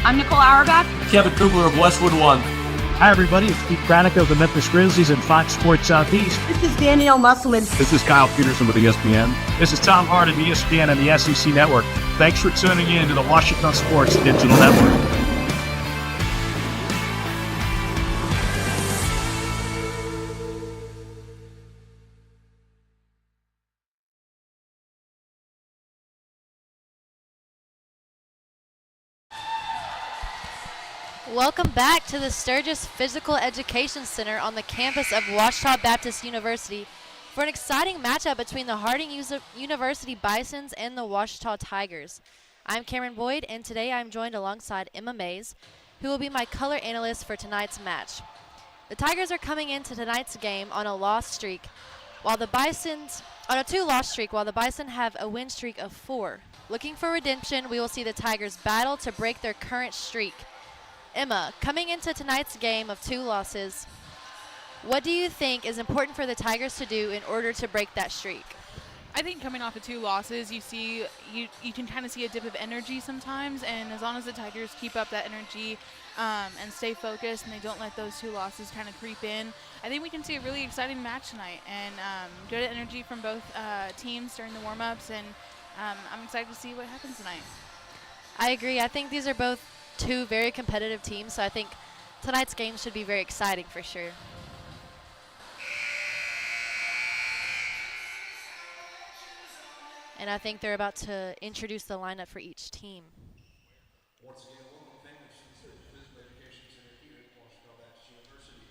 I'm Nicole Auerbach. Kevin Kugler of Westwood One. Hi, everybody. It's Pete Granick of the Memphis Grizzlies and Fox Sports Southeast. This is Danielle Musselman. This is Kyle Peterson with ESPN. This is Tom Hart of ESPN and the SEC Network. Thanks for tuning in to the Washington Sports Digital Network. Welcome back to the Sturgis Physical Education Center on the campus of Ouachita Baptist University for an exciting matchup between the Harding University Bisons and the Ouachita Tigers. I'm Cameron Boyd, and today I'm joined alongside Emma Mays, who will be my color analyst for tonight's match. The Tigers are coming into tonight's game on a loss streak, while the Bisons on a 2-loss streak, while the Bison have a win streak of 4. Looking for redemption, we will see the Tigers battle to break their current streak. Emma, coming into tonight's game of 2 losses, what do you think is important for the Tigers to do in order to break that streak? I think coming off of 2 losses, you can kind of see a dip of energy sometimes, and as long as the Tigers keep up that energy and stay focused and they don't let those 2 losses kind of creep in, I think we can see a really exciting match tonight, and good energy from both teams during the warm-ups, and I'm excited to see what happens tonight. I agree. I think these are both 2 very competitive teams, so I think tonight's game should be very exciting for sure. And I think they're about to introduce the lineup for each team. Once again, welcome families to the Sturgis Physical Education Center here at Ouachita Baptist University.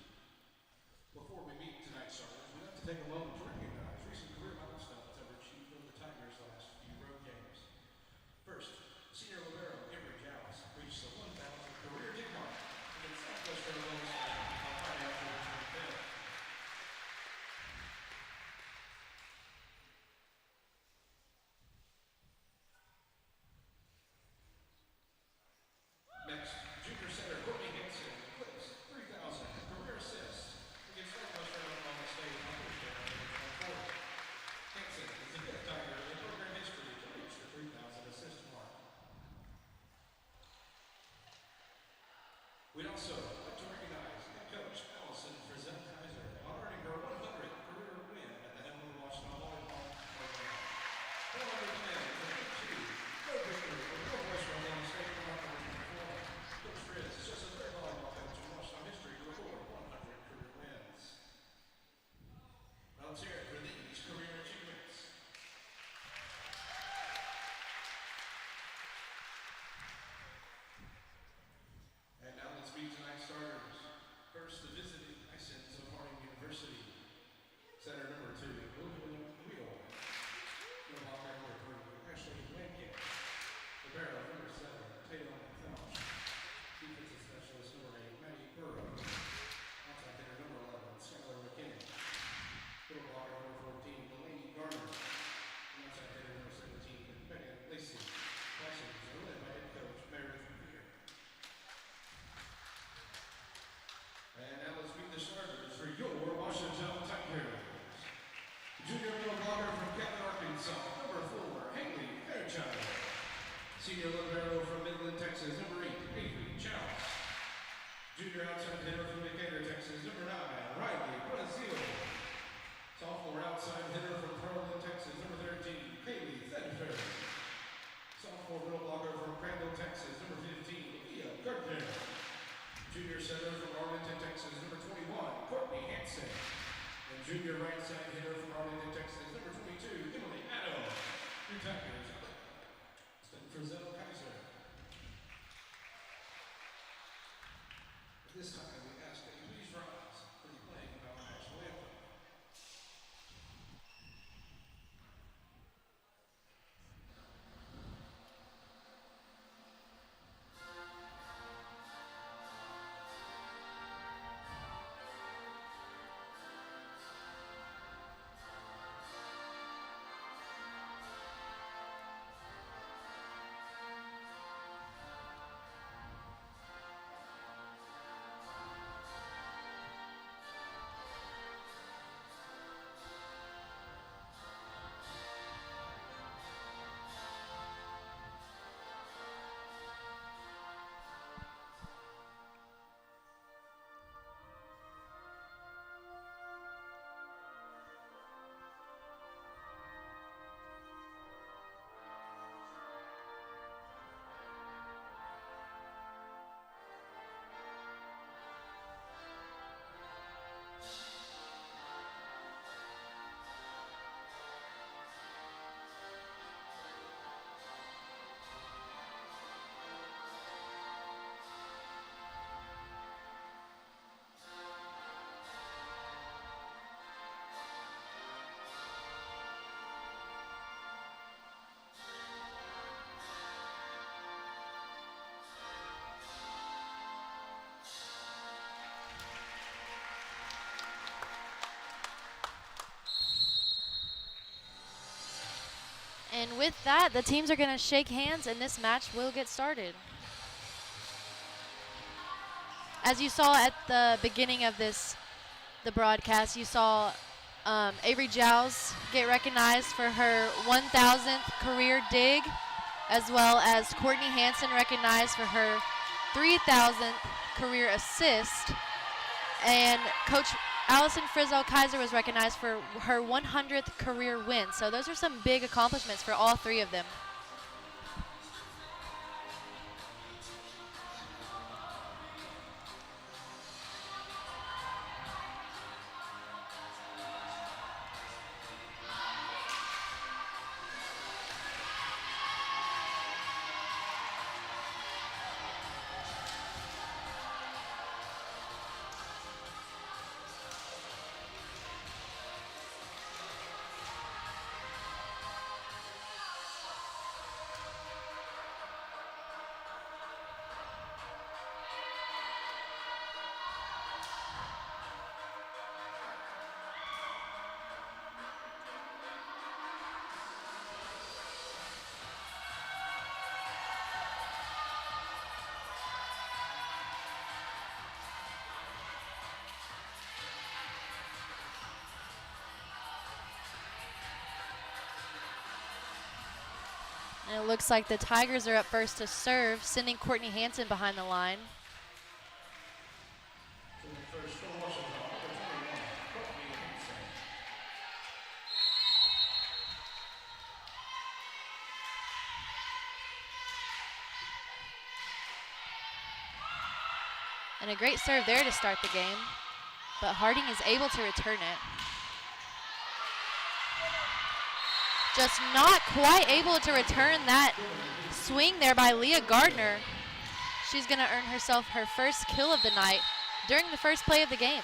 Before we meet tonight's starters, we have to take a moment to recognize recent career milestones that were achieved over the Tigers' last few road games. First, senior libero Avery Jowls reached the 1,000 career dig mark against Southwestern Illinois on Friday afternoon. Next, junior center Courtney Hanson clips 3,000 career assists against Southwestern Illinois State on Thursday on April 24th. Hanson is the 5th Tiger in program history to reach the 3,000 assist mark. We'd also like to recognize head coach Allison Frizzell-Kaiser on earning her 100th career win at the helm of the Washington Volleyball program. 400 wins for Group 2, road victory for Northwestern Illinois State on October 24th. Coach Frizz is just the 3rd volleyball coach in Washington history to record 100 career wins. Now let's hear it for these career achievements. And now let's meet tonight's starters. First, the visiting Bisons of Harding University. Center number 2, William Wheel. No longer number 3, Ashley Lankin. Libero number 7, Taylor Felch. Defensive specialist number 8, Maddie Burrow. Outside hitter number 11, Skylar McKinney. Middle blocker number 14, Delaney Garner. And outside hitter number 17, Megan Lacey. Bisons are led by head coach Meredith Fear. And now let's meet the starters for your Washington Tigers. Junior middle blocker from Canton, Arkansas, number 4, Haley Fairchild. Senior libero from Midland, Texas, number 8, Avery Jowls. Junior outside hitter from Decatur, Texas, number 9, Riley Brazil. Sophomore outside hitter from Pearland, Texas, number 13, Haley Thedford. Sophomore middle blocker from Crandall, Texas, number 15, Leah Gardner. Junior center from Arlington, Texas, number 21, Courtney Hanson. And junior right side hitter from Arlington, Texas, number 22, Emily Addo. Your Tigers, Frizzell-Kaiser. At this time, we ask that you please rise for the playing of our national anthem. And with that, the teams are going to shake hands, and this match will get started. As you saw at the beginning of the broadcast, you saw Avery Giles get recognized for her 1,000th career dig, as well as Courtney Hansen recognized for her 3,000th career assist. And Coach Allison Frizzell-Kaiser was recognized for her 100th career win. So those are some big accomplishments for all three of them. And it looks like the Tigers are up first to serve, sending Courtney Hansen behind the line. And a great serve there to start the game, but Harding is able to return it. Just not quite able to return that swing there by Leah Gardner. She's going to earn herself her first kill of the night during the first play of the game.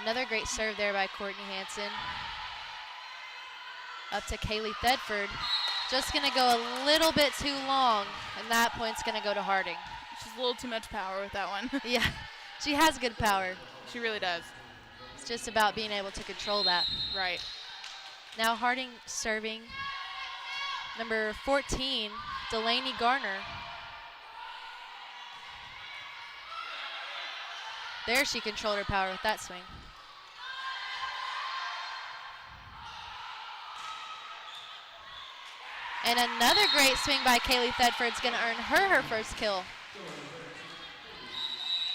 Another great serve there by Courtney Hansen. Up to Kaylee Thedford. Just going to go a little bit too long, and that point's going to go to Harding. She's a little too much power with that one. Yeah, she has good power. She really does. It's just about being able to control that. Right. Now Harding serving. Number 14, Delaney Garner. There she controlled her power with that swing. And another great swing by Kaylee Thedford is going to earn her first kill.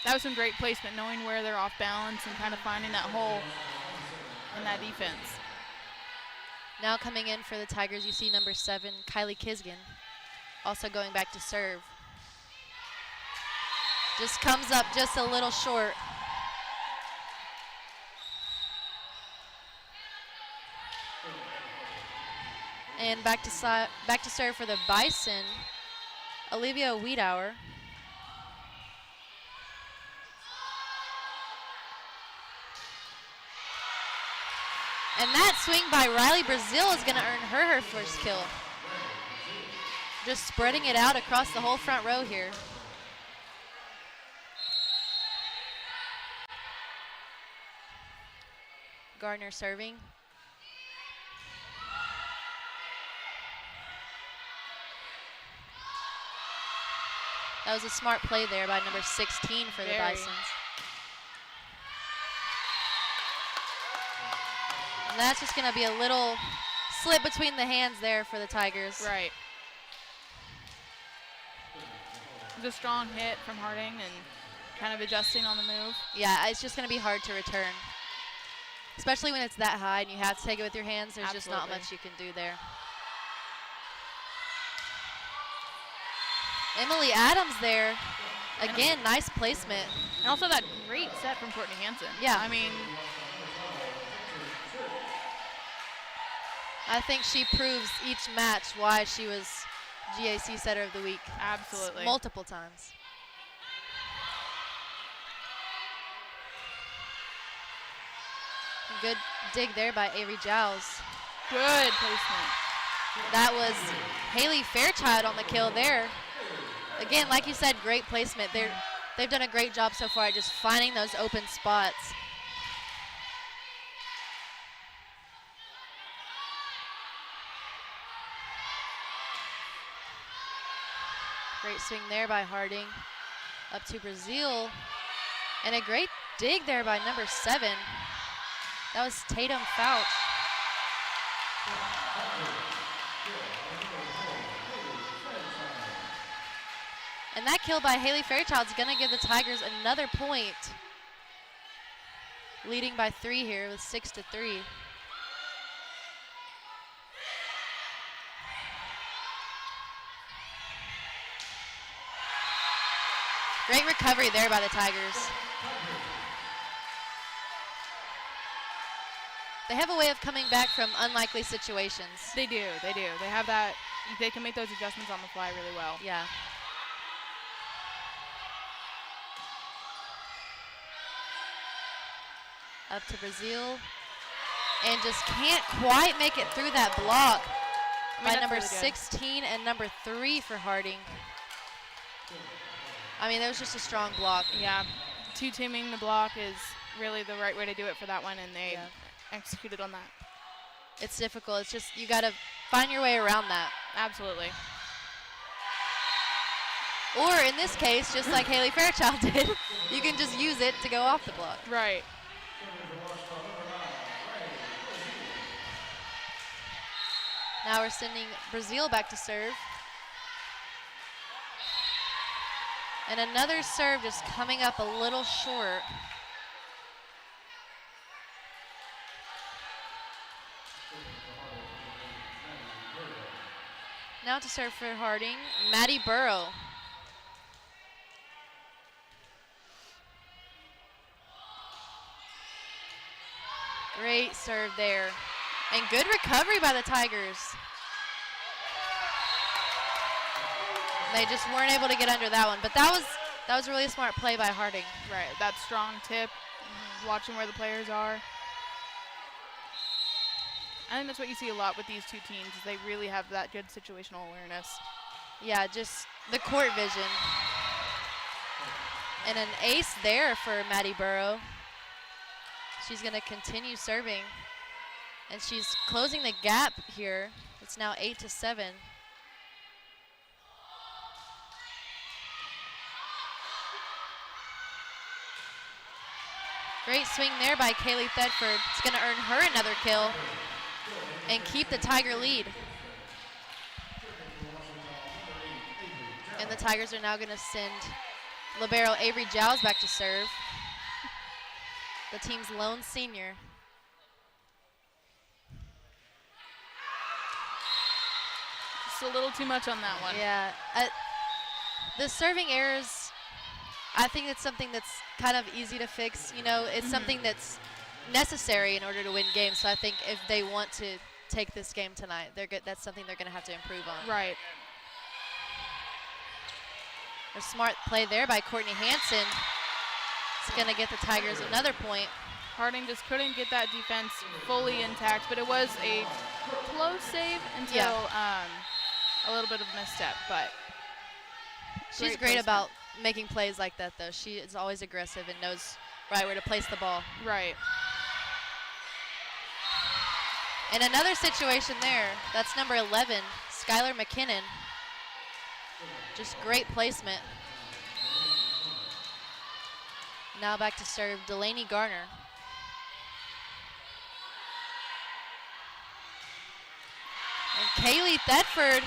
That was some great placement, knowing where they're off balance and kind of finding that hole in that defense. Now coming in for the Tigers, you see number 7, Kylie Kisgan, also going back to serve. Just comes up just a little short. And back to serve for the Bison, Olivia Wiedauer. And that swing by Riley Brazil is going to earn her first kill. Just spreading it out across the whole front row here. Gardner serving. That was a smart play there by number 16 for the Bisons. And that's just going to be a little slip between the hands there for the Tigers. Right. The strong hit from Harding and kind of adjusting on the move. Yeah, it's just going to be hard to return. Especially when it's that high and you have to take it with your hands. There's just not much you can do there. Emily Adams there. Again, nice placement. And also that great set from Courtney Hansen. Yeah. I mean, I think she proves each match why she was GAC Setter of the Week. absolutely. Multiple times. Good dig there by Avery Giles. Good placement. That was Haley Fairchild on the kill there. Again, like you said, great placement. They've done a great job so far at just finding those open spots. Great swing there by Harding. Up to Brazil. And a great dig there by number 7. That was Tatum Fouch. And that kill by Haley Fairchild is going to give the Tigers another point. Leading by 3 here with 6-3. Great recovery there by the Tigers. They have a way of coming back from unlikely situations. They do. They have that. They can make those adjustments on the fly really well. Yeah. Up to Brazil. And just can't quite make it through that block by number really 16 and number 3 for Harding. I mean, that was just a strong block. Yeah, two-teaming the block is really the right way to do it for that one, and they executed on that. It's difficult. It's just you got to find your way around that. Absolutely. Or in this case, just like Haley Fairchild did, you can just use it to go off the block. Right. Now we're sending Brazil back to serve. And another serve just coming up a little short. Now to serve for Harding, Maddie Burrow. Great serve there. And good recovery by the Tigers. They just weren't able to get under that one. But that was really a smart play by Harding. Right, that strong tip, watching where the players are. I think that's what you see a lot with these two teams, is they really have that good situational awareness. Yeah, just the court vision. And an ace there for Maddie Burrow. She's going to continue serving. And she's closing the gap here. It's now 8-7. Great swing there by Kaylee Thedford. It's going to earn her another kill and keep the Tiger lead. And the Tigers are now going to send libero Avery Giles back to serve. The team's lone senior. Just a little too much on that one. Yeah. The serving errors, I think it's something that's kind of easy to fix. You know, it's something that's necessary in order to win games. So I think if they want to take this game tonight, that's something they're going to have to improve on. Right. A smart play there by Courtney Hansen. It's going to get the Tigers another point. Harding just couldn't get that defense fully intact, but it was a close save until a little bit of a misstep. But she's great about making plays like that, though. She is always aggressive and knows right where to place the ball. Right. And another situation there. That's number 11, Skylar McKinnon. Just great placement. Now back to serve Delaney Garner. And Kaylee Thetford,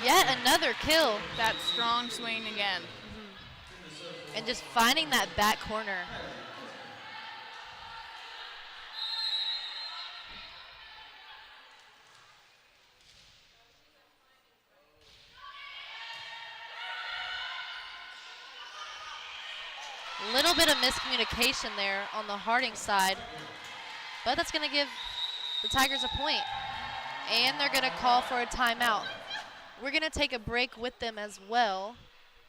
yet another kill. That strong swing again. And just finding that back corner. Little bit of miscommunication there on the Harding side, but that's going to give the Tigers a point. And they're going to call for a timeout. We're going to take a break with them as well,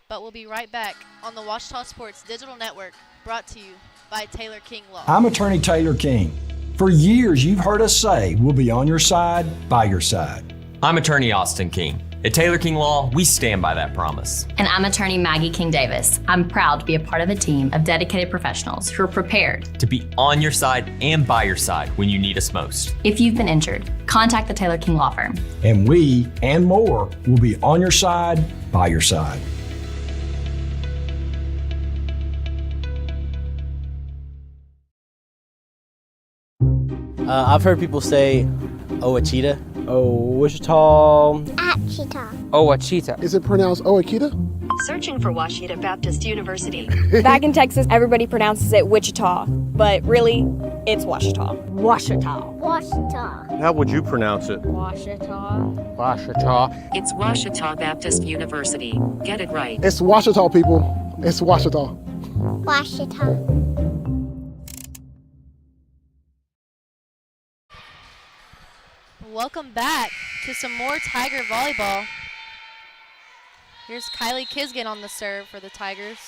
but we'll be right back on the Washita Sports Digital Network, brought to you by Taylor King Law. I'm Attorney Taylor King. For years, you've heard us say we'll be on your side, by your side. I'm Attorney Austin King. At Taylor King Law, we stand by that promise. And I'm attorney Maggie King Davis. I'm proud to be a part of a team of dedicated professionals who are prepared to be on your side and by your side when you need us most. If you've been injured, contact the Taylor King Law Firm. And we and more will be on your side, by your side. I've heard people say, "Oh, a cheetah." Oh, Wichita. Achita. Oh, Achita. Is it pronounced Oakita? Searching for Washita Baptist University. Back in Texas, everybody pronounces it Wichita, but really, it's Washita. Washita. Washita. How would you pronounce it? Washita. Washita. It's Washita Baptist University. Get it right. It's Washita, people. It's Washita. Washita. Welcome back to some more Tiger volleyball. Here's Kylie Kisgan on the serve for the Tigers.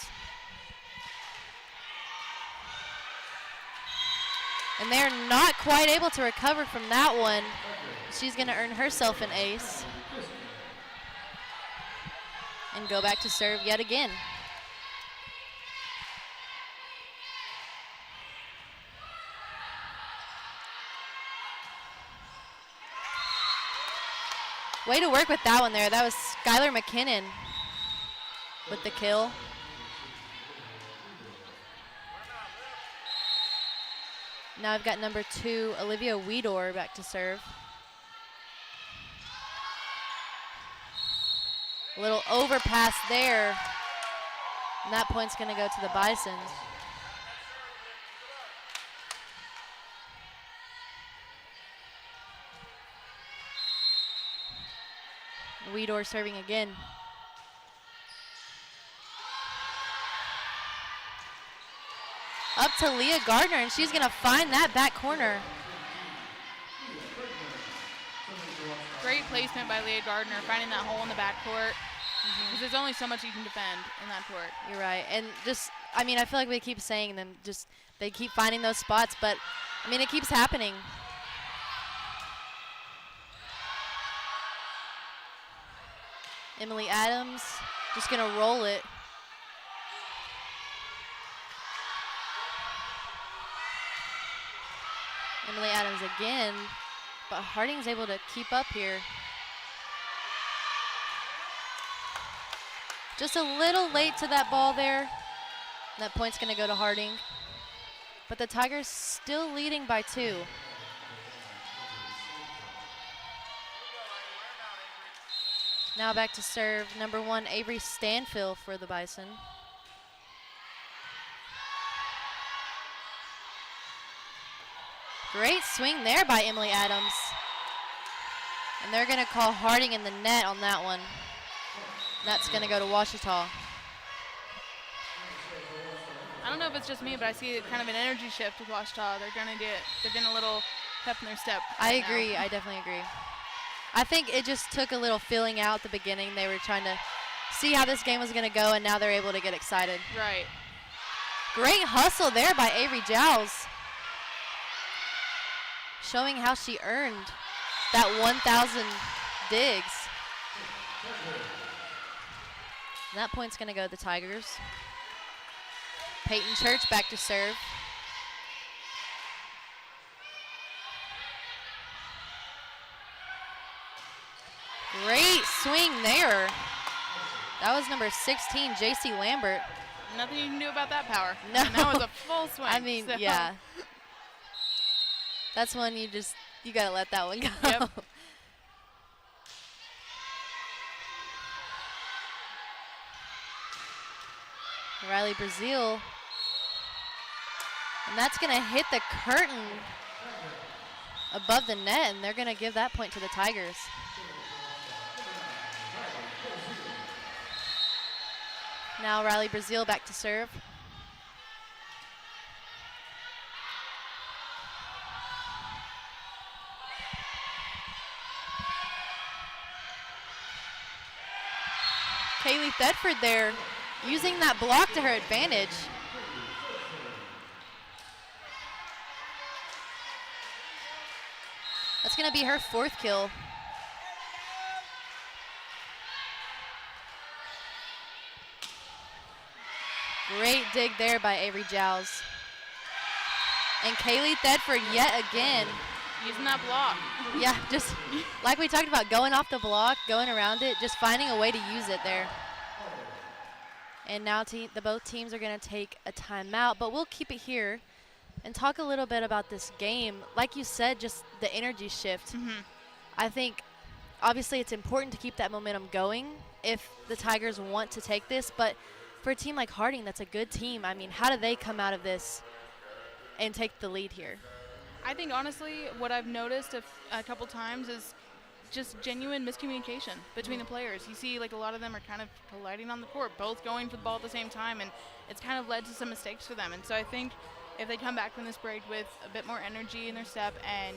And they're not quite able to recover from that one. She's going to earn herself an ace. And go back to serve yet again. Way to work with that one there. That was Skylar McKinnon with the kill. Now I've got number 2, Olivia Weedor, back to serve. A little overpass there. And that point's going to go to the Bisons. Weedor serving again. Up to Leah Gardner, and she's going to find that back corner. Great placement by Leah Gardner, finding that hole in the backcourt. Because there's only so much you can defend in that court. You're right. And just, I mean, I feel like we keep saying them, just they keep finding those spots, but, I mean, it keeps happening. Emily Adams just going to roll it. Emily Adams again, but Harding's able to keep up here. Just a little late to that ball there. That point's going to go to Harding. But the Tigers still leading by 2. Now back to serve, number 1, Avery Stanfill for the Bison. Great swing there by Emily Adams. And they're going to call Harding in the net on that one. That's going to go to Washita. I don't know if it's just me, but I see kind of an energy shift with Washita. They're getting a little pep in their step. I agree. I definitely agree. I think it just took a little feeling out at the beginning. They were trying to see how this game was going to go, and now they're able to get excited. Right. Great hustle there by Avery Giles. Showing how she earned that 1,000 digs. And that point's going to go to the Tigers. Peyton Church back to serve. Great swing there. That was number 16, JC Lambert. Nothing you can do about that power. No. And that was a full swing. I mean, so. yeah. That's one you got to let that one go. Yep. Riley Brazil. And that's going to hit the curtain above the net, and they're going to give that point to the Tigers. Now Riley Brazil back to serve. Kaylee Thetford there, using that block to her advantage. That's going to be her 4th kill. Great dig there by Avery Giles. And Kaylee Thedford yet again. Using that block. Yeah, just like we talked about, going off the block, going around it, just finding a way to use it there. And now both teams are going to take a timeout, but we'll keep it here and talk a little bit about this game. Like you said, just the energy shift. I think obviously it's important to keep that momentum going if the Tigers want to take this, but for a team like Harding, that's a good team. I mean, how do they come out of this and take the lead here? I think, honestly, what I've noticed a couple times is just genuine miscommunication between the players. You see, like, a lot of them are kind of colliding on the court, both going for the ball at the same time, and it's kind of led to some mistakes for them. And so I think if they come back from this break with a bit more energy in their step and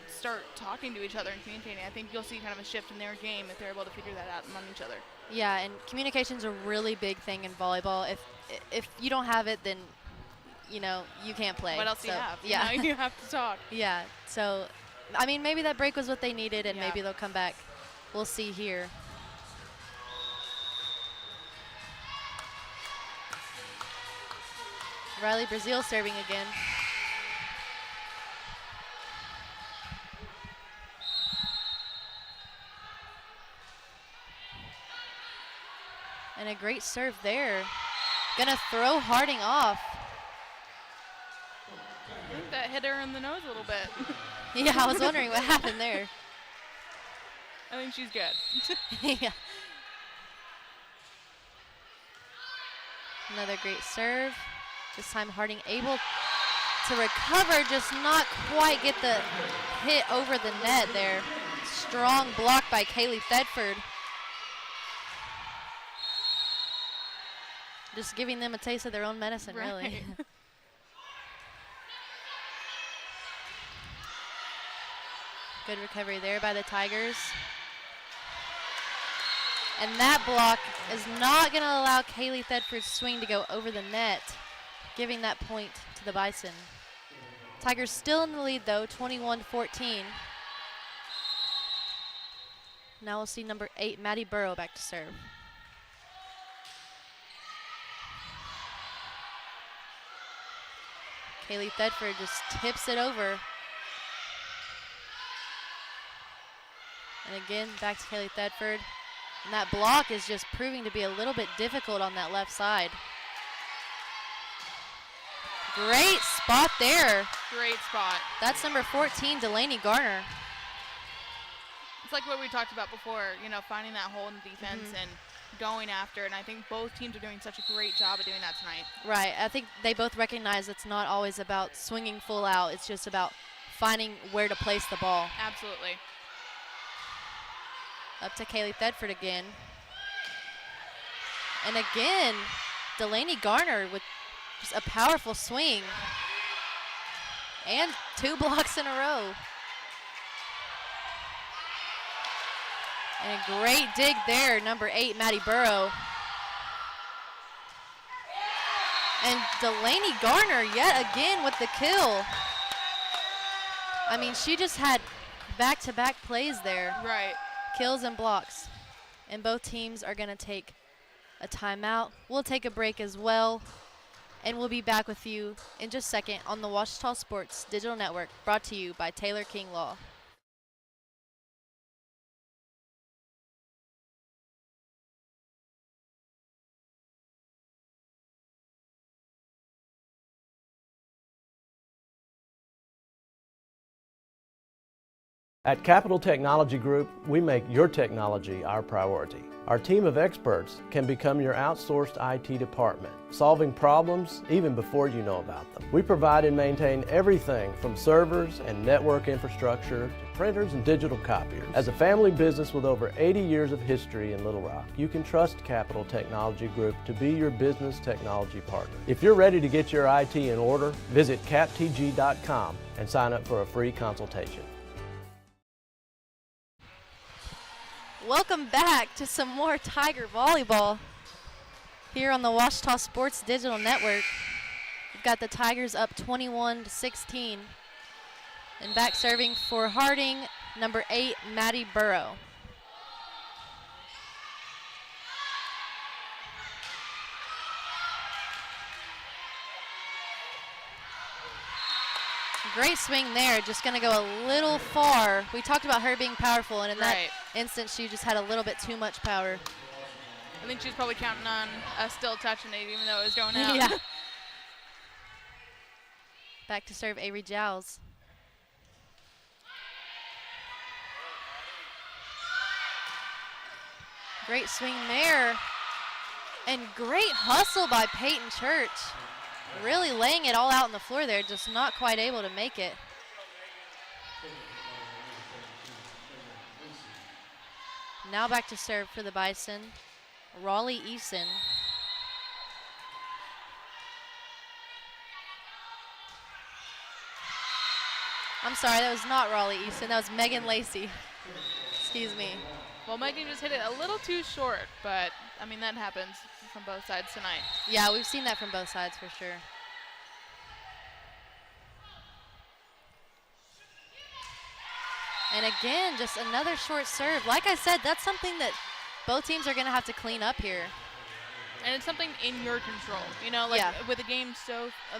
start talking to each other and communicating, I think you'll see kind of a shift in their game if they're able to figure that out among each other. Yeah, and communication's a really big thing in volleyball. If you don't have it, then you can't play. What else do you have? Yeah. You have to talk. Yeah. So, I mean, maybe that break was what they needed, and maybe they'll come back. We'll see here. Riley Brazil serving again. And a great serve there. Gonna throw Harding off. I think that hit her in the nose a little bit. Yeah, I was wondering what happened there. I think she's good. Yeah. Another great serve. This time Harding able to recover, just not quite get the hit over the net there. Strong block by Kaylee Thedford. Just giving them a taste of their own medicine, really. Good recovery there by the Tigers. And that block is not going to allow Kaylee Thedford's swing to go over the net, giving that point to the Bison. Tigers still in the lead, though, 21-14. Now we'll see number 8, Maddie Burrow, back to serve. Kaylee Thedford just tips it over. And again, back to Kaylee Thedford. And that block is just proving to be a little bit difficult on that left side. Great spot there. Great spot. That's number 14, Delaney Garner. It's like what we talked about before, finding that hole in the defense and going after, and I think both teams are doing such a great job of doing that tonight. Right. I think they both recognize it's not always about swinging full out. It's just about finding where to place the ball. Absolutely. Up to Kaylee Thedford again. And again, Delaney Garner with just a powerful swing. And 2 blocks in a row. And a great dig there, number 8, Maddie Burrow. And Delaney Garner yet again with the kill. I mean, she just had back-to-back plays there. Right. Kills and blocks. And both teams are going to take a timeout. We'll take a break as well. And we'll be back with you in just a second on the Ouachita Sports Digital Network, brought to you by Taylor King Law. At Capital Technology Group, we make your technology our priority. Our team of experts can become your outsourced IT department, solving problems even before you know about them. We provide and maintain everything from servers and network infrastructure to printers and digital copiers. As a family business with over 80 years of history in Little Rock, you can trust Capital Technology Group to be your business technology partner. If you're ready to get your IT in order, visit captg.com and sign up for a free consultation. Welcome back to some more Tiger volleyball here on the Ouachita Sports Digital Network. We've got the Tigers up 21-16. And back serving for Harding, number 8, Maddie Burrow. Great swing there, just going to go a little far. We talked about her being powerful, and in that instance, she just had a little bit too much power. I think she was probably counting on us still touching it, even though it was going out. Yeah. Back to serve Avery Giles. Great swing there. And great hustle by Peyton Church. Really laying it all out on the floor there, just not quite able to make it. Now back to serve for the Bison, Raleigh Eason. I'm sorry, that was not Raleigh Eason, that was Megan Lacey. Excuse me. Well, Megan just hit it a little too short, but I mean, that happens from both sides tonight. Yeah, we've seen that from both sides for sure. And again, just another short serve. Like I said, that's something that both teams are going to have to clean up here. And it's something in your control. You know, like with a game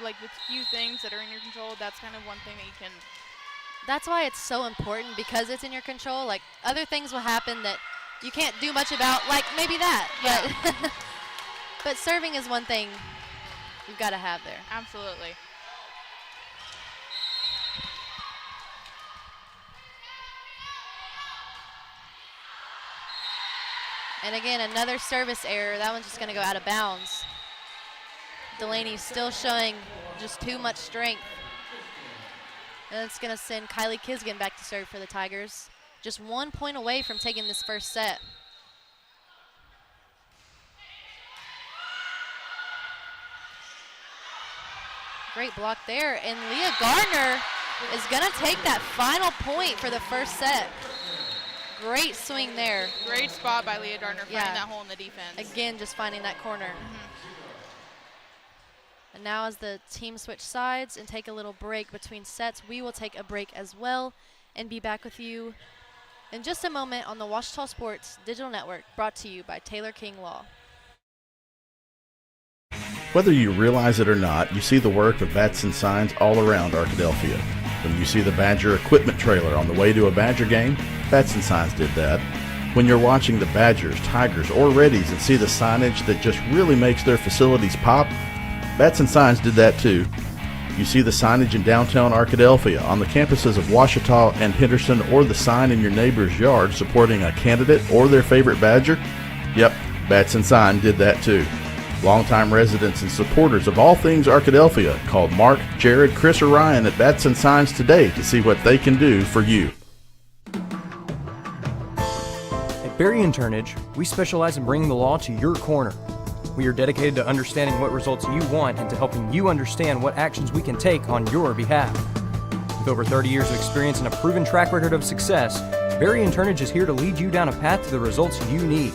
like with few things that are in your control, that's kind of one thing that you can. That's why it's so important, because it's in your control. Like, other things will happen that you can't do much about, like maybe that. Yeah. But, but serving is one thing you've got to have there. Absolutely. And again, another service error. That one's just going to go out of bounds. Delaney's still showing just too much strength. And it's going to send Kylie Kisgan back to serve for the Tigers. Just 1 point away from taking this first set. Great block there. And Leah Gardner is going to take that final point for the first set. Great swing there. Great spot by Leah Gardner finding that hole in the defense. Again, just finding that corner. And now as the team switch sides and take a little break between sets, we will take a break as well and be back with you in just a moment on the Ouachita Sports Digital Network, brought to you by Taylor King Law. Whether you realize it or not, you see the work of bats and signs all around Arkadelphia. When you see the Badger equipment trailer on the way to a Badger game, Bats and Signs did that. When you're watching the Badgers, Tigers, or Reddies and see the signage that just really makes their facilities pop, Bats and Signs did that too. You see the signage in downtown Arkadelphia, on the campuses of Ouachita and Henderson, or the sign in your neighbor's yard supporting a candidate or their favorite Badger? Yep, Bats and Sign did that too. Longtime residents and supporters of all things Arkadelphia called Mark, Jared, Chris, or Ryan at Bats and Signs today to see what they can do for you. At Berry and Turnage, we specialize in bringing the law to your corner. We are dedicated to understanding what results you want and to helping you understand what actions we can take on your behalf. With over 30 years of experience and a proven track record of success, Berry and Turnage is here to lead you down a path to the results you need.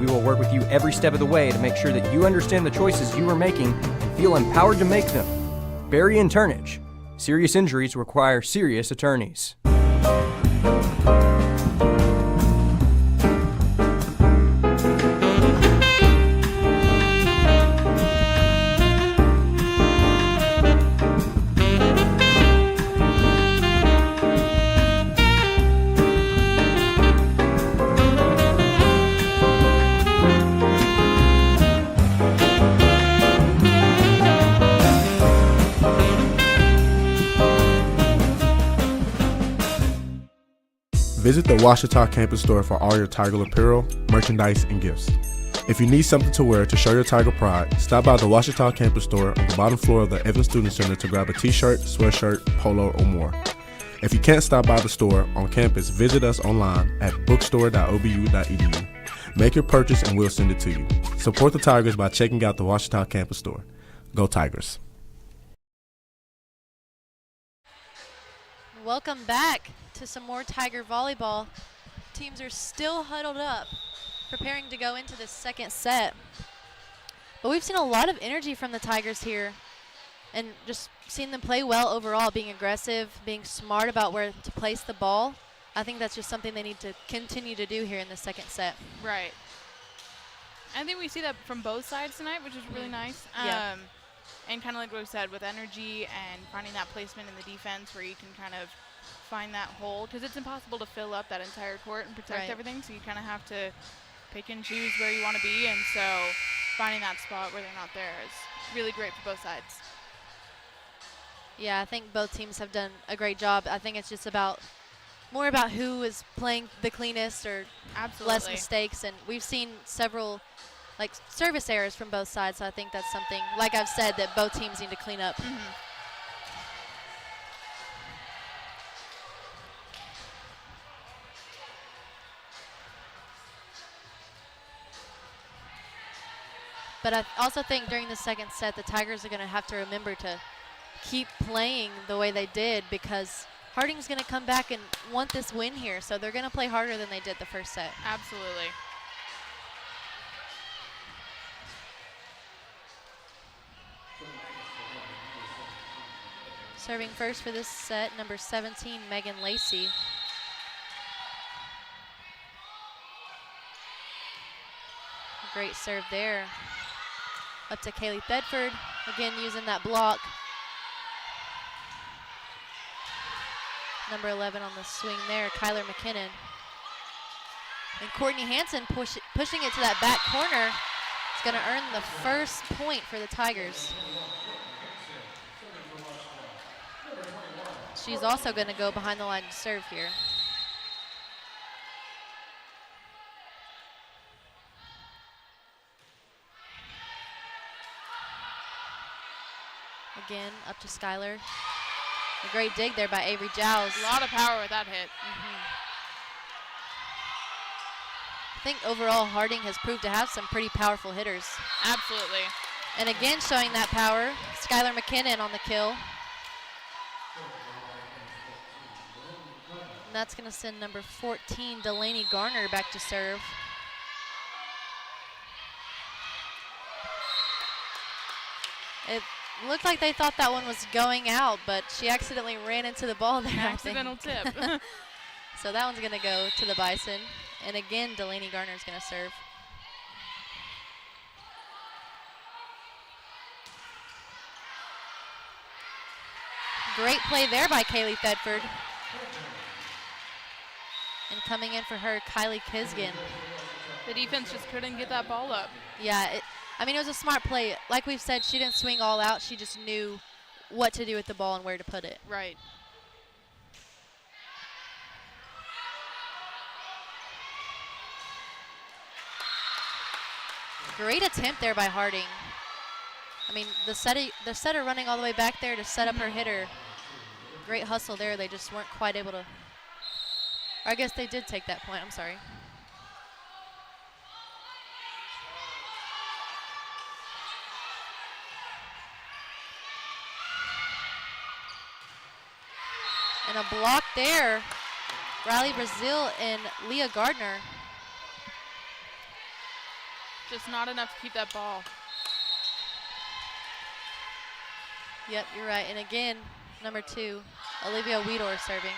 We will work with you every step of the way to make sure that you understand the choices you are making and feel empowered to make them. Berry and Turnage. Serious injuries require serious attorneys. Visit the Ouachita campus store for all your Tiger apparel, merchandise, and gifts. If you need something to wear to show your Tiger pride, stop by the Ouachita campus store on the bottom floor of the Evans Student Center to grab a t-shirt, sweatshirt, polo, or more. If you can't stop by the store on campus, visit us online at bookstore.obu.edu. Make your purchase and we'll send it to you. Support the Tigers by checking out the Ouachita campus store. Go Tigers. Welcome back to some more Tiger volleyball. Teams are still huddled up, preparing to go into the second set. But we've seen a lot of energy from the Tigers here and just seen them play well overall, being aggressive, being smart about where to place the ball. I think that's just something they need to continue to do here in the second set. Right. I think we see that from both sides tonight, which is really nice. Yeah. And kind of like what we said, with energy and finding that placement in the defense where you can kind of find that hole, because it's impossible to fill up that entire court and protect everything, so you kind of have to pick and choose where you want to be, and so finding that spot where they're not there is really great for both sides. Yeah, I think both teams have done a great job. I think it's just more about who is playing the cleanest or less mistakes, and we've seen several service errors from both sides, so I think that's something, like I've said, that both teams need to clean up. But I also think during the second set, the Tigers are going to have to remember to keep playing the way they did, because Harding's going to come back and want this win here, so they're going to play harder than they did the first set. Absolutely. Serving first for this set, number 17, Megan Lacey. A great serve there. Up to Kaylee Thedford, again using that block. Number 11 on the swing there, Kyler McKinnon. And Courtney Hansen pushing it to that back corner. It's going to earn the first point for the Tigers. She's also going to go behind the line to serve here. Again, up to Skylar. A great dig there by Avery Giles. A lot of power with that hit. I think overall Harding has proved to have some pretty powerful hitters. Absolutely. And again showing that power, Skylar McKinnon on the kill. And that's going to send number 14, Delaney Garner, back to serve. It looked like they thought that one was going out, but she accidentally ran into the ball there. Accidental tip. So that one's going to go to the Bison. And again, Delaney Garner is going to serve. Great play there by Kaylee Thedford. And coming in for her, Kylie Kisgan. The defense just couldn't get that ball up. Yeah, it was a smart play. Like we've said, she didn't swing all out. She just knew what to do with the ball and where to put it. Right. Great attempt there by Harding. I mean, the setter running all the way back there to set up her hitter. Great hustle there. They just weren't quite able to. Or I guess they did take that point. I'm sorry. And a block there. Riley Brazil and Leah Gardner. Just not enough to keep that ball. Yep, you're right. And again, number 2, Olivia Weedor serving.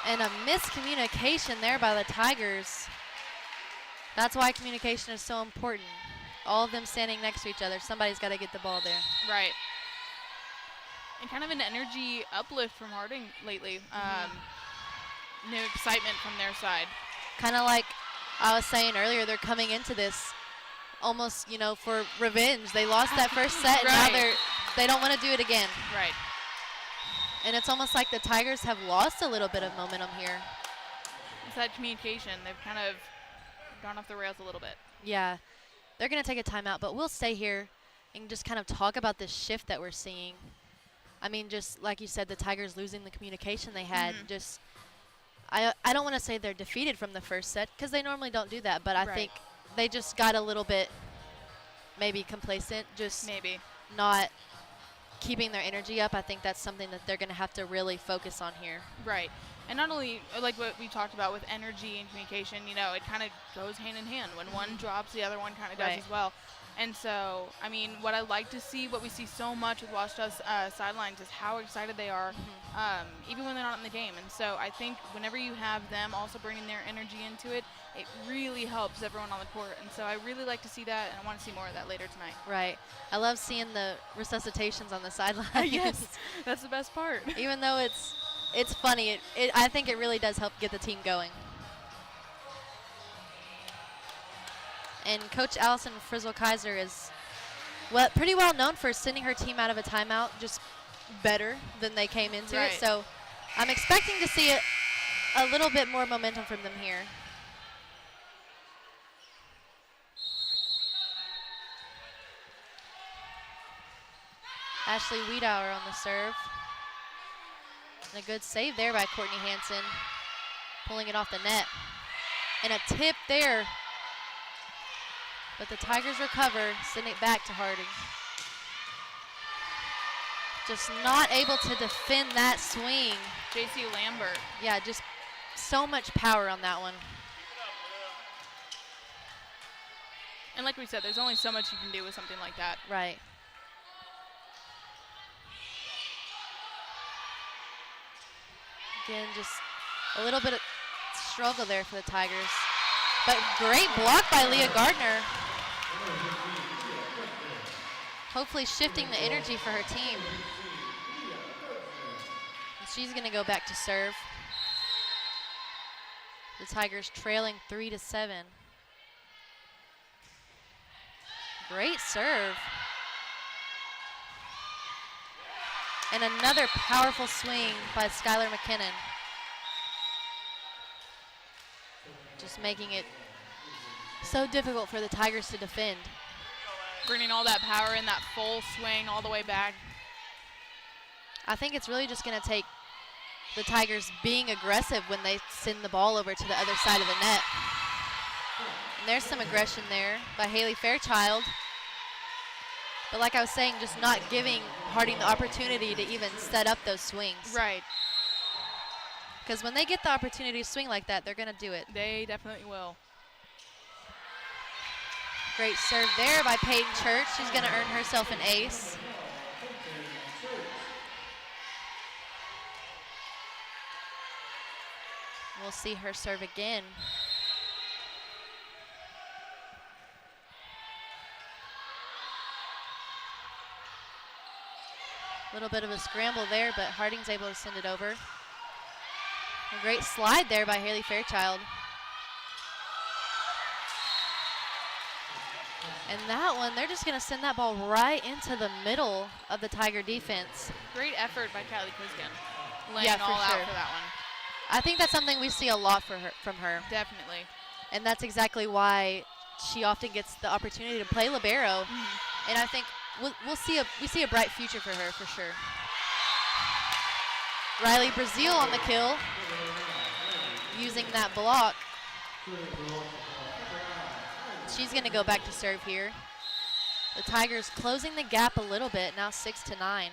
And a miscommunication there by the Tigers. That's why communication is so important. All of them standing next to each other. Somebody's got to get the ball there. Right. And kind of an energy uplift from Harding lately. New excitement from their side. Kind of like I was saying earlier, they're coming into this almost, for revenge. They lost that first set, and now they don't want to do it again. Right. And it's almost like the Tigers have lost a little bit of momentum here. It's that communication. They've kind of gone off the rails a little bit. Yeah. They're going to take a timeout, but we'll stay here and just kind of talk about this shift that we're seeing. I mean, just like you said, the Tigers losing the communication they had. Just, I don't want to say they're defeated from the first set, because they normally don't do that, but I think they just got a little bit maybe complacent, just not keeping their energy up. I think that's something that they're going to have to really focus on here. Right. And not only, like what we talked about with energy and communication, it kind of goes hand in hand. When one drops, the other one kind of does as well. And so, I mean, what I like to see, what we see so much with Washita's sidelines is how excited they are, even when they're not in the game. And so I think whenever you have them also bringing their energy into it, it really helps everyone on the court. And so I really like to see that, and I want to see more of that later tonight. Right. I love seeing the resuscitations on the sideline. Yes, that's the best part. Even though it's funny, I think it really does help get the team going. And Coach Allison Frizzle-Kaiser is pretty well known for sending her team out of a timeout just better than they came into it. So I'm expecting to see a little bit more momentum from them here. Ashley Wiedauer on the serve. And a good save there by Courtney Hansen, pulling it off the net. And a tip there. But the Tigers recover, send it back to Harding. Just not able to defend that swing. JC Lambert. Yeah, just so much power on that one. And like we said, there's only so much you can do with something like that. Right. Again, just a little bit of struggle there for the Tigers. But great block by Leah Gardner. Hopefully shifting the energy for her team. And she's going to go back to serve. The Tigers trailing 3-7. Great serve. And another powerful swing by Skylar McKinnon. Just making it so difficult for the Tigers to defend. Bringing all that power in, that full swing all the way back. I think it's really just going to take the Tigers being aggressive when they send the ball over to the other side of the net. And there's some aggression there by Haley Fairchild. But like I was saying, just not giving Harding the opportunity to even set up those swings. Right. Because when they get the opportunity to swing like that, they're going to do it. They definitely will. Great serve there by Peyton Church. She's going to earn herself an ace. We'll see her serve again. A little bit of a scramble there, but Harding's able to send it over. A great slide there by Haley Fairchild. And that one, they're just going to send that ball right into the middle of the Tiger defense. Great effort by Kylie Kuzkin, laying Yeah, for all out sure. for that one. I think that's something we see a lot from her. Definitely. And that's exactly why she often gets the opportunity to play libero. And I think we see a bright future for her for sure. Riley Brazil on the kill, using that block. She's going to go back to serve here. The Tigers closing the gap a little bit, now 6-9.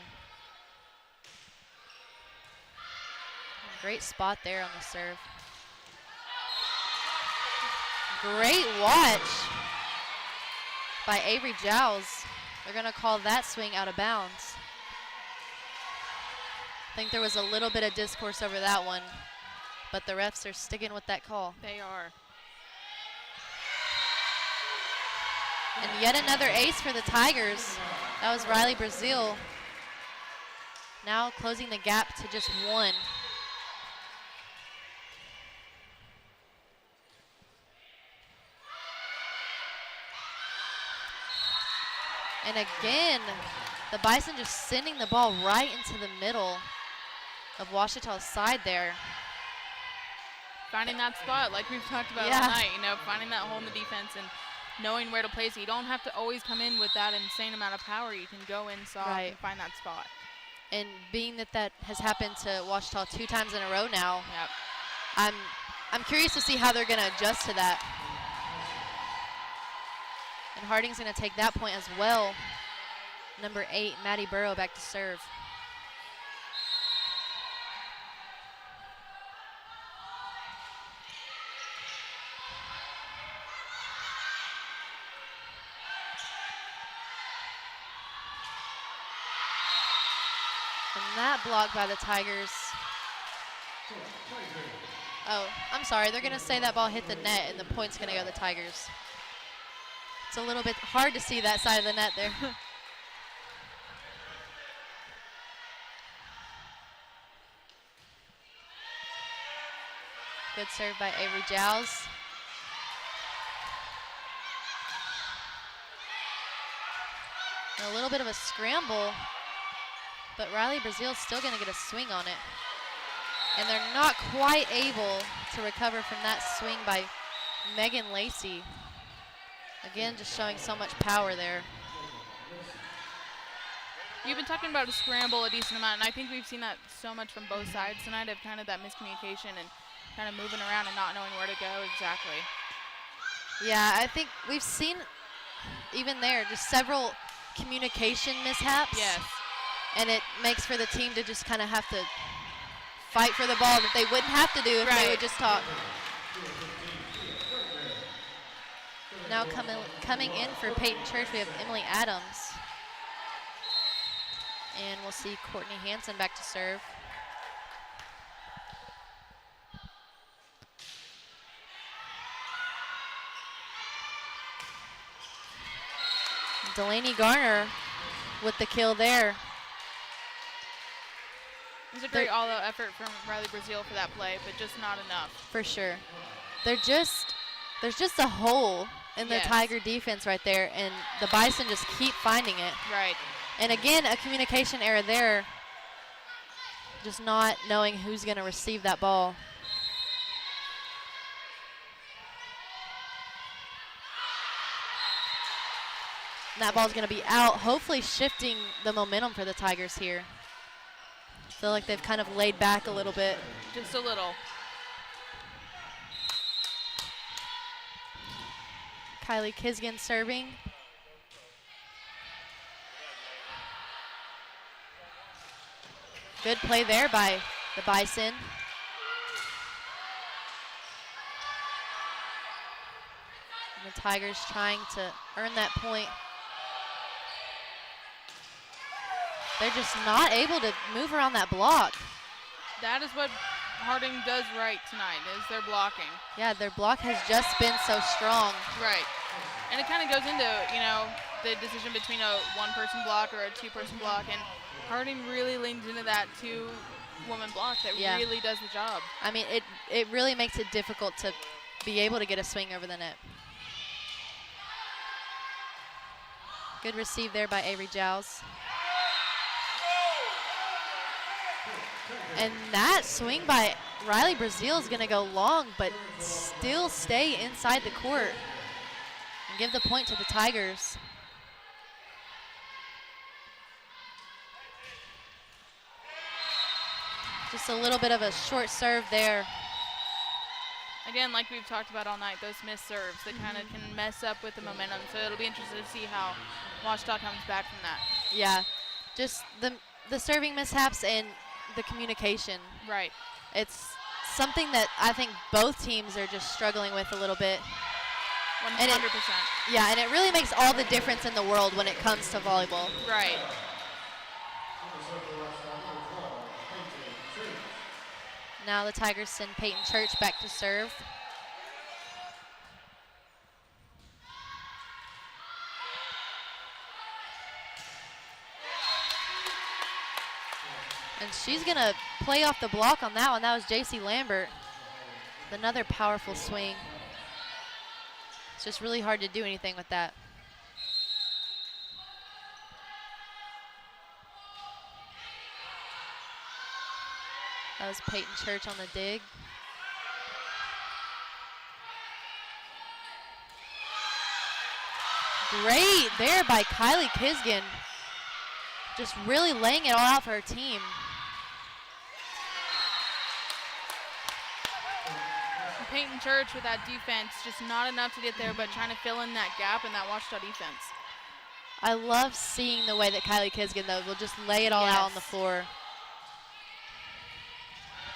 Great spot there on the serve. Great watch by Avery Giles. They're going to call that swing out of bounds. I think there was a little bit of discourse over that one, but the refs are sticking with that call. They are. And yet another ace for the Tigers. That was Riley Brazil. Now closing the gap to just one. And again, the Bison just sending the ball right into the middle of Washita's side there. Finding that spot, like we've talked about all night, finding that hole in the defense and knowing where to place it. You don't have to always come in with that insane amount of power. You can go in soft and find that spot. And being that has happened to Washita 2 times in a row now, I'm curious to see how they're going to adjust to that. And Harding's going to take that point as well. Number 8, Maddie Burrow, back to serve. from that block by the Tigers. Oh, I'm sorry. They're going to say that ball hit the net, and the point's going to go to the Tigers. It's a little bit hard to see that side of the net there. Good serve by Avery Giles. A little bit of a scramble, but Riley Brazil's still going to get a swing on it. And they're not quite able to recover from that swing by Megan Lacey. Again, just showing so much power there. You've been talking about a scramble a decent amount, and I think we've seen that so much from both sides tonight of kind of that miscommunication and kind of moving around and not knowing where to go exactly. Yeah, I think we've seen even there just several communication mishaps. Yes. And it makes for the team to just kind of have to fight for the ball that they wouldn't have to do if they would just talk. Now coming in for Peyton Church, we have Emily Adams. And we'll see Courtney Hansen back to serve. Delaney Garner with the kill there. It was a great all-out effort from Riley Brazil for that play, but just not enough. For sure. There's just a hole in the Tiger defense right there, and the Bison just keep finding it. Right. And again, a communication error there. Just not knowing who's going to receive that ball. And that ball's going to be out, hopefully shifting the momentum for the Tigers here. I feel like they've kind of laid back a little bit. Just a little. Kylie Kisgan serving. Good play there by the Bison. And the Tigers trying to earn that point. They're just not able to move around that block. That is what Harding does right tonight, is their blocking. Yeah, their block has just been so strong. Right. And it kind of goes into, you know, the decision between a one-person block or a two-person block, and Harding really leans into that two-woman block that really does the job. I mean, it really makes it difficult to be able to get a swing over the net. Good receive there by Avery Giles. And that swing by Riley Brazil is going to go long, but still stay inside the court and give the point to the Tigers. Just a little bit of a short serve there. Again, like we've talked about all night, those missed serves, they kind of can mess up with the momentum. So it'll be interesting to see how Washita comes back from that. Yeah, just the serving mishaps and the communication. Right. It's something that I think both teams are just struggling with a little bit. 100%. Yeah, and it really makes all the difference in the world when it comes to volleyball. Right. Now the Tigers send Peyton Church back to serve. And she's going to play off the block on that one. That was JC Lambert. Another powerful swing. It's just really hard to do anything with that. That was Peyton Church on the dig. Great there by Kylie Kisgan. Just really laying it all out for her team. Peyton Church with that defense, just not enough to get there, but trying to fill in that gap in that Washita defense. I love seeing the way that Kylie Kisgan, though, will just lay it all out on the floor.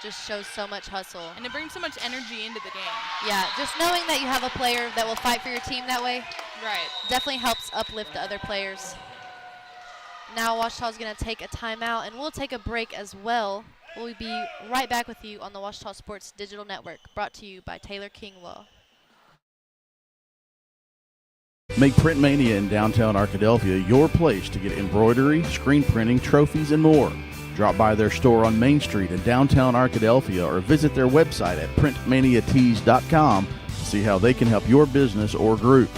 Just shows so much hustle. And it brings so much energy into the game. Yeah, just knowing that you have a player that will fight for your team that way. Right. Definitely helps uplift the other players. Now Ouachita's going to take a timeout, and we'll take a break as well. We'll be right back with you on the Ouachita Sports Digital Network, brought to you by Taylor King Law. Make Print Mania in downtown Arkadelphia your place to get embroidery, screen printing, trophies, and more. Drop by their store on Main Street in downtown Arkadelphia or visit their website at printmaniatees.com to see how they can help your business or group.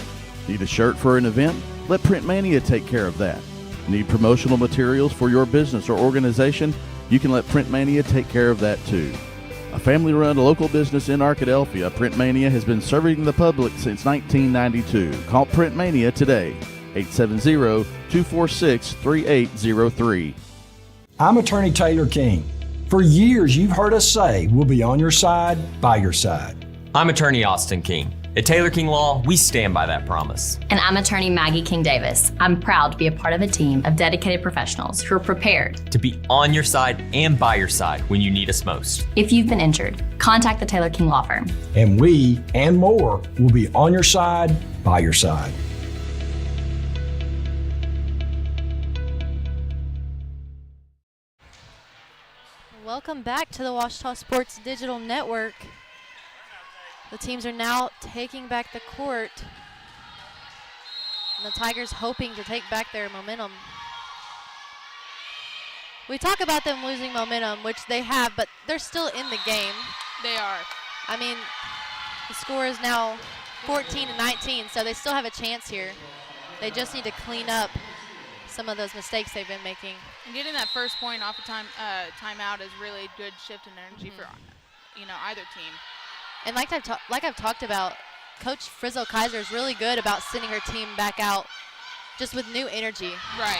Need a shirt for an event? Let Print Mania take care of that. Need promotional materials for your business or organization? You can let Print Mania take care of that too. A family-run local business in Arkadelphia, Print Mania has been serving the public since 1992. Call Print Mania today, 870-246-3803. I'm Attorney Taylor King. For years, you've heard us say we'll be on your side, by your side. I'm Attorney Austin King. At Taylor King Law, we stand by that promise. And I'm attorney Maggie King Davis. I'm proud to be a part of a team of dedicated professionals who are prepared to be on your side and by your side when you need us most. If you've been injured, contact the Taylor King Law Firm. And we and more will be on your side, by your side. Welcome back to the Ouachita Sports Digital Network. The teams are now taking back the court. And the Tigers hoping to take back their momentum. We talk about them losing momentum, which they have, but they're still in the game. They are. I mean, the score is now 14-19, so they still have a chance here. They just need to clean up some of those mistakes they've been making. And getting that first point off a timeout is really a good shift in energy for either team. And like I've talked about, Coach Frizzo Kaiser is really good about sending her team back out just with new energy. Right.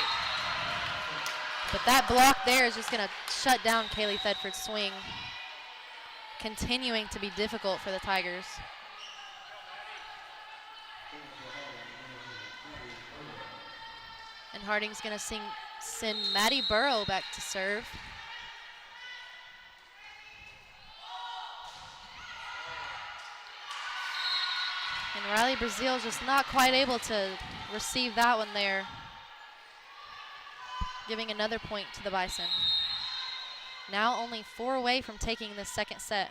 But that block there is just going to shut down Kaylee Thedford's swing, continuing to be difficult for the Tigers. And Harding's going to send Maddie Burrow back to serve. And Riley Brazil's just not quite able to receive that one there, giving another point to the Bison. Now only 4 away from taking this second set.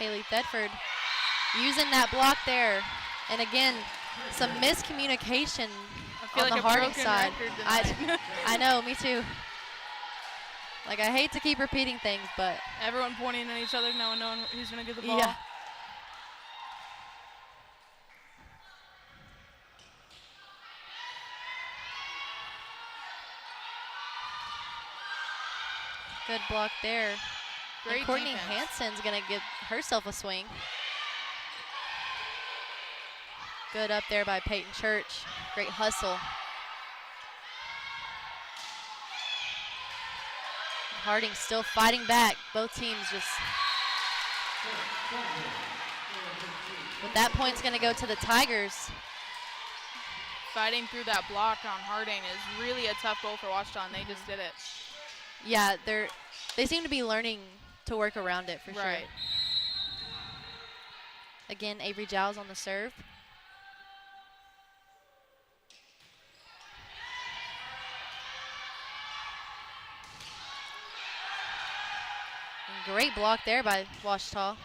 Kaylee Thedford using that block there. And again, some miscommunication on the Harding side. I know, me too. Like, I hate to keep repeating things, but everyone pointing at each other, no one knowing who's going to get the ball. Yeah. Good block there. Great and Courtney defense. Hansen's going to give herself a swing. Good up there by Peyton Church. Great hustle. Harding still fighting back. Both teams just. But that point's going to go to the Tigers. Fighting through that block on Harding is really a tough goal for Ouachita, and they just did it. Yeah, they seem to be learning to work around it for sure. Right. Again, Avery Giles on the serve. And great block there by Ouachita.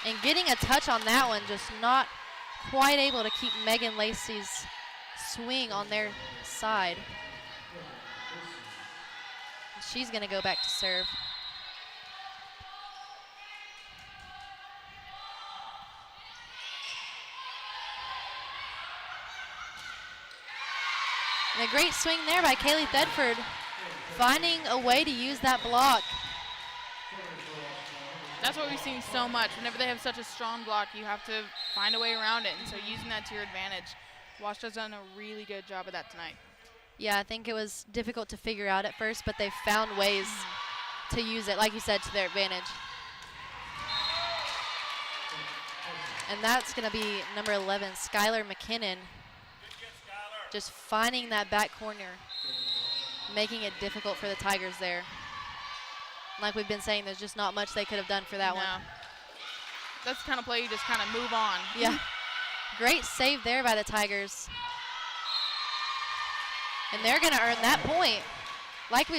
And getting a touch on that one, just not quite able to keep Megan Lacey's swing on their side. She's going to go back to serve. And a great swing there by Kaylee Thedford, finding a way to use that block. That's what we've seen so much. Whenever they have such a strong block, you have to find a way around it. And so using that to your advantage, Ouachita's done a really good job of that tonight. Yeah, I think it was difficult to figure out at first, but they found ways to use it, like you said, to their advantage. And that's going to be number 11, Skylar McKinnon, just finding that back corner, making it difficult for the Tigers there. Like we've been saying, there's just not much they could have done for that one. that's the kind of play you just kind of move on. Yeah. Great save there by the Tigers. And they're going to earn that point. Like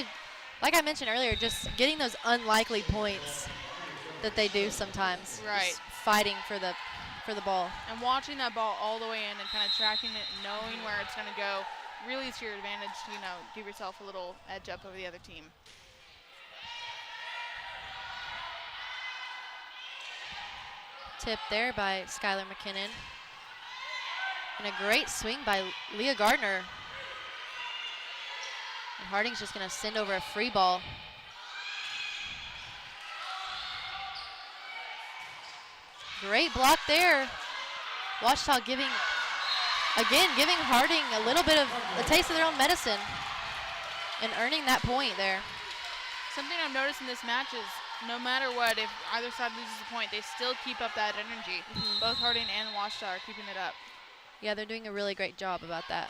I mentioned earlier, just getting those unlikely points that they do sometimes. Right. Just fighting for the ball. And watching that ball all the way in and kind of tracking it, knowing where it's going to go, really is to your advantage to, give yourself a little edge up over the other team. Tip there by Skylar McKinnon. And a great swing by Leah Gardner. And Harding's just going to send over a free ball. Great block there. Ouachita giving Harding a little bit of a taste of their own medicine and earning that point there. Something I've noticed in this match is no matter what, if either side loses a point, they still keep up that energy. Both Harding and Ouachita are keeping it up. Yeah, they're doing a really great job about that.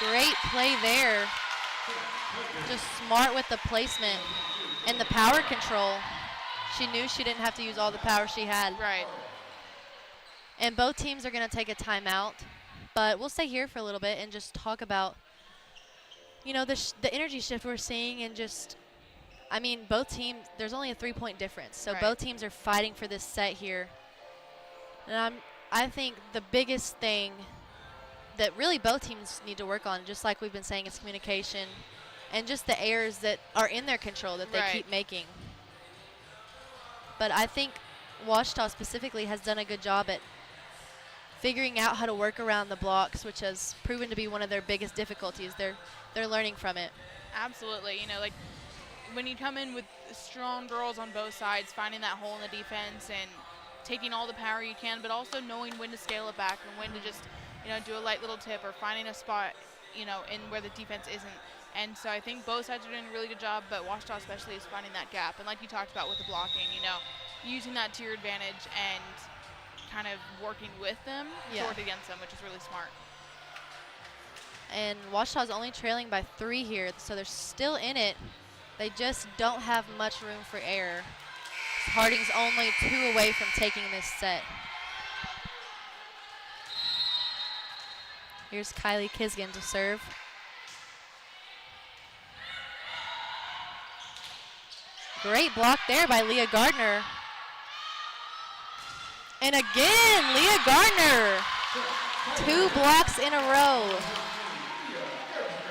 Great play there. Just smart with the placement and the power control. She knew she didn't have to use all the power she had. Right. And both teams are going to take a timeout, but we'll stay here for a little bit and just talk about, the energy shift we're seeing and just, both teams, there's only a 3-point difference. So both teams are fighting for this set here. And I think the biggest thing that really both teams need to work on, just like we've been saying, is communication and just the errors that are in their control that they keep making. But I think Ouachita specifically has done a good job at figuring out how to work around the blocks, which has proven to be one of their biggest difficulties. They're learning from it. Absolutely. When you come in with strong girls on both sides, finding that hole in the defense and taking all the power you can, but also knowing when to scale it back and when to just do a light little tip or finding a spot, in where the defense isn't. And so I think both sides are doing a really good job, but Ouachita especially is finding that gap. And like you talked about with the blocking, using that to your advantage and kind of working with them to work against them, which is really smart. And Ouachita's only trailing by 3 here, so they're still in it. They just don't have much room for error. Harding's only 2 away from taking this set. Here's Kylie Kisgan to serve. Great block there by Leah Gardner. And again, Leah Gardner. 2 blocks in a row.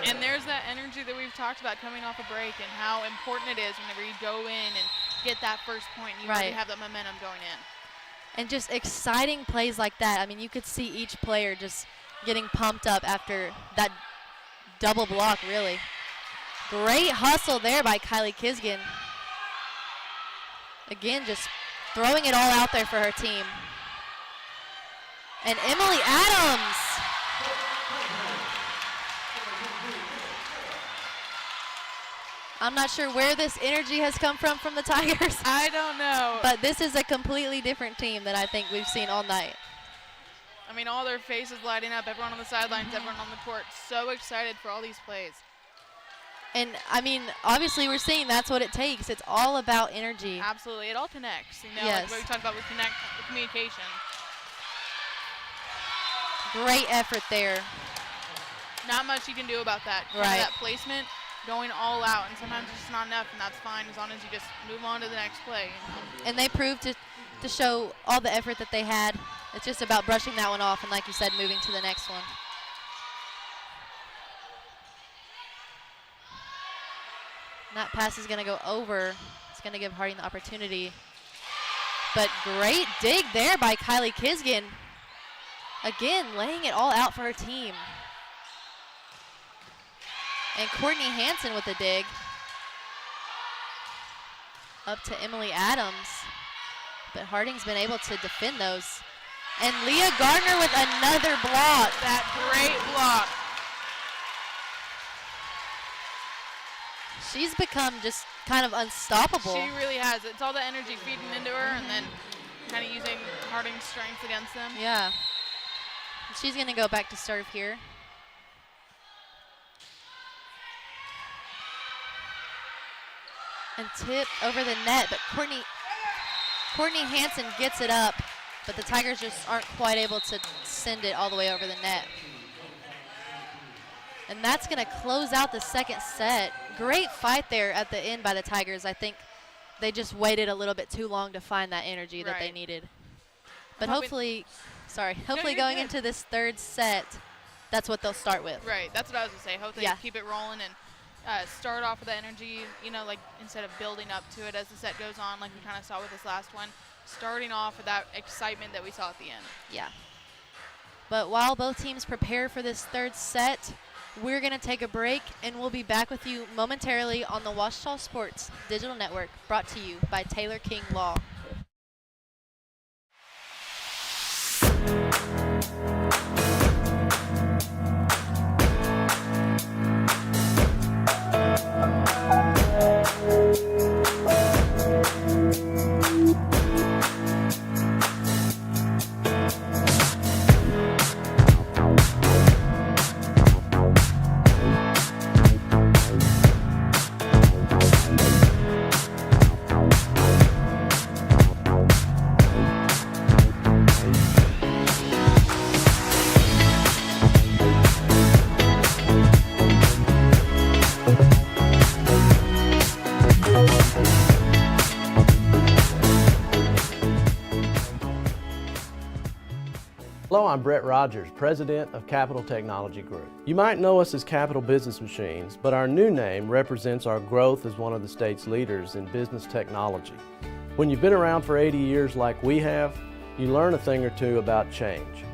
And there's that energy that we've talked about coming off a break and how important it is whenever you go in and get that first point and you already have that momentum going in. And just exciting plays like that. You could see each player just getting pumped up after that double block, really. Great hustle there by Kylie Kisgan. Again, just throwing it all out there for her team. And Emily Adams. I'm not sure where this energy has come from the Tigers. I don't know. But this is a completely different team that I think we've seen all night. All their faces lighting up, everyone on the sidelines, everyone on the court, so excited for all these plays. And, obviously we're seeing that's what it takes. It's all about energy. Absolutely. It all connects, Yes. like what we talked about with communication. Great effort there. Not much you can do about that. That placement, going all out, and sometimes it's just not enough, and that's fine as long as you just move on to the next play. And they proved to show all the effort that they had. It's just about brushing that one off and, like you said, moving to the next one. And that pass is going to go over. It's going to give Harding the opportunity. But great dig there by Kylie Kisgan. Again, laying it all out for her team. And Courtney Hansen with the dig. Up to Emily Adams. But Harding's been able to defend those. And Leah Gardner with another block. That great block. She's become just kind of unstoppable. She really has. It's all the energy feeding into her and then kind of using Harding's strength against them. Yeah. She's going to go back to serve here. And tip over the net, but Courtney Hansen gets it up, but the Tigers just aren't quite able to send it all the way over the net. And that's going to close out the second set. Great fight there at the end by the Tigers. I think they just waited a little bit too long to find that energy that they needed. But hopefully going into this third set, that's what they'll start with. Right, that's what I was going to say. Hopefully keep it rolling and start off with the energy, like instead of building up to it as the set goes on, like we kind of saw with this last one, starting off with that excitement that we saw at the end. Yeah. But while both teams prepare for this third set, we're going to take a break, and we'll be back with you momentarily on the Washita Sports Digital Network, brought to you by Taylor King Law. Hello, I'm Brett Rogers, President of Capital Technology Group. You might know us as Capital Business Machines, but our new name represents our growth as one of the state's leaders in business technology. When you've been around for 80 years like we have, you learn a thing or two about change.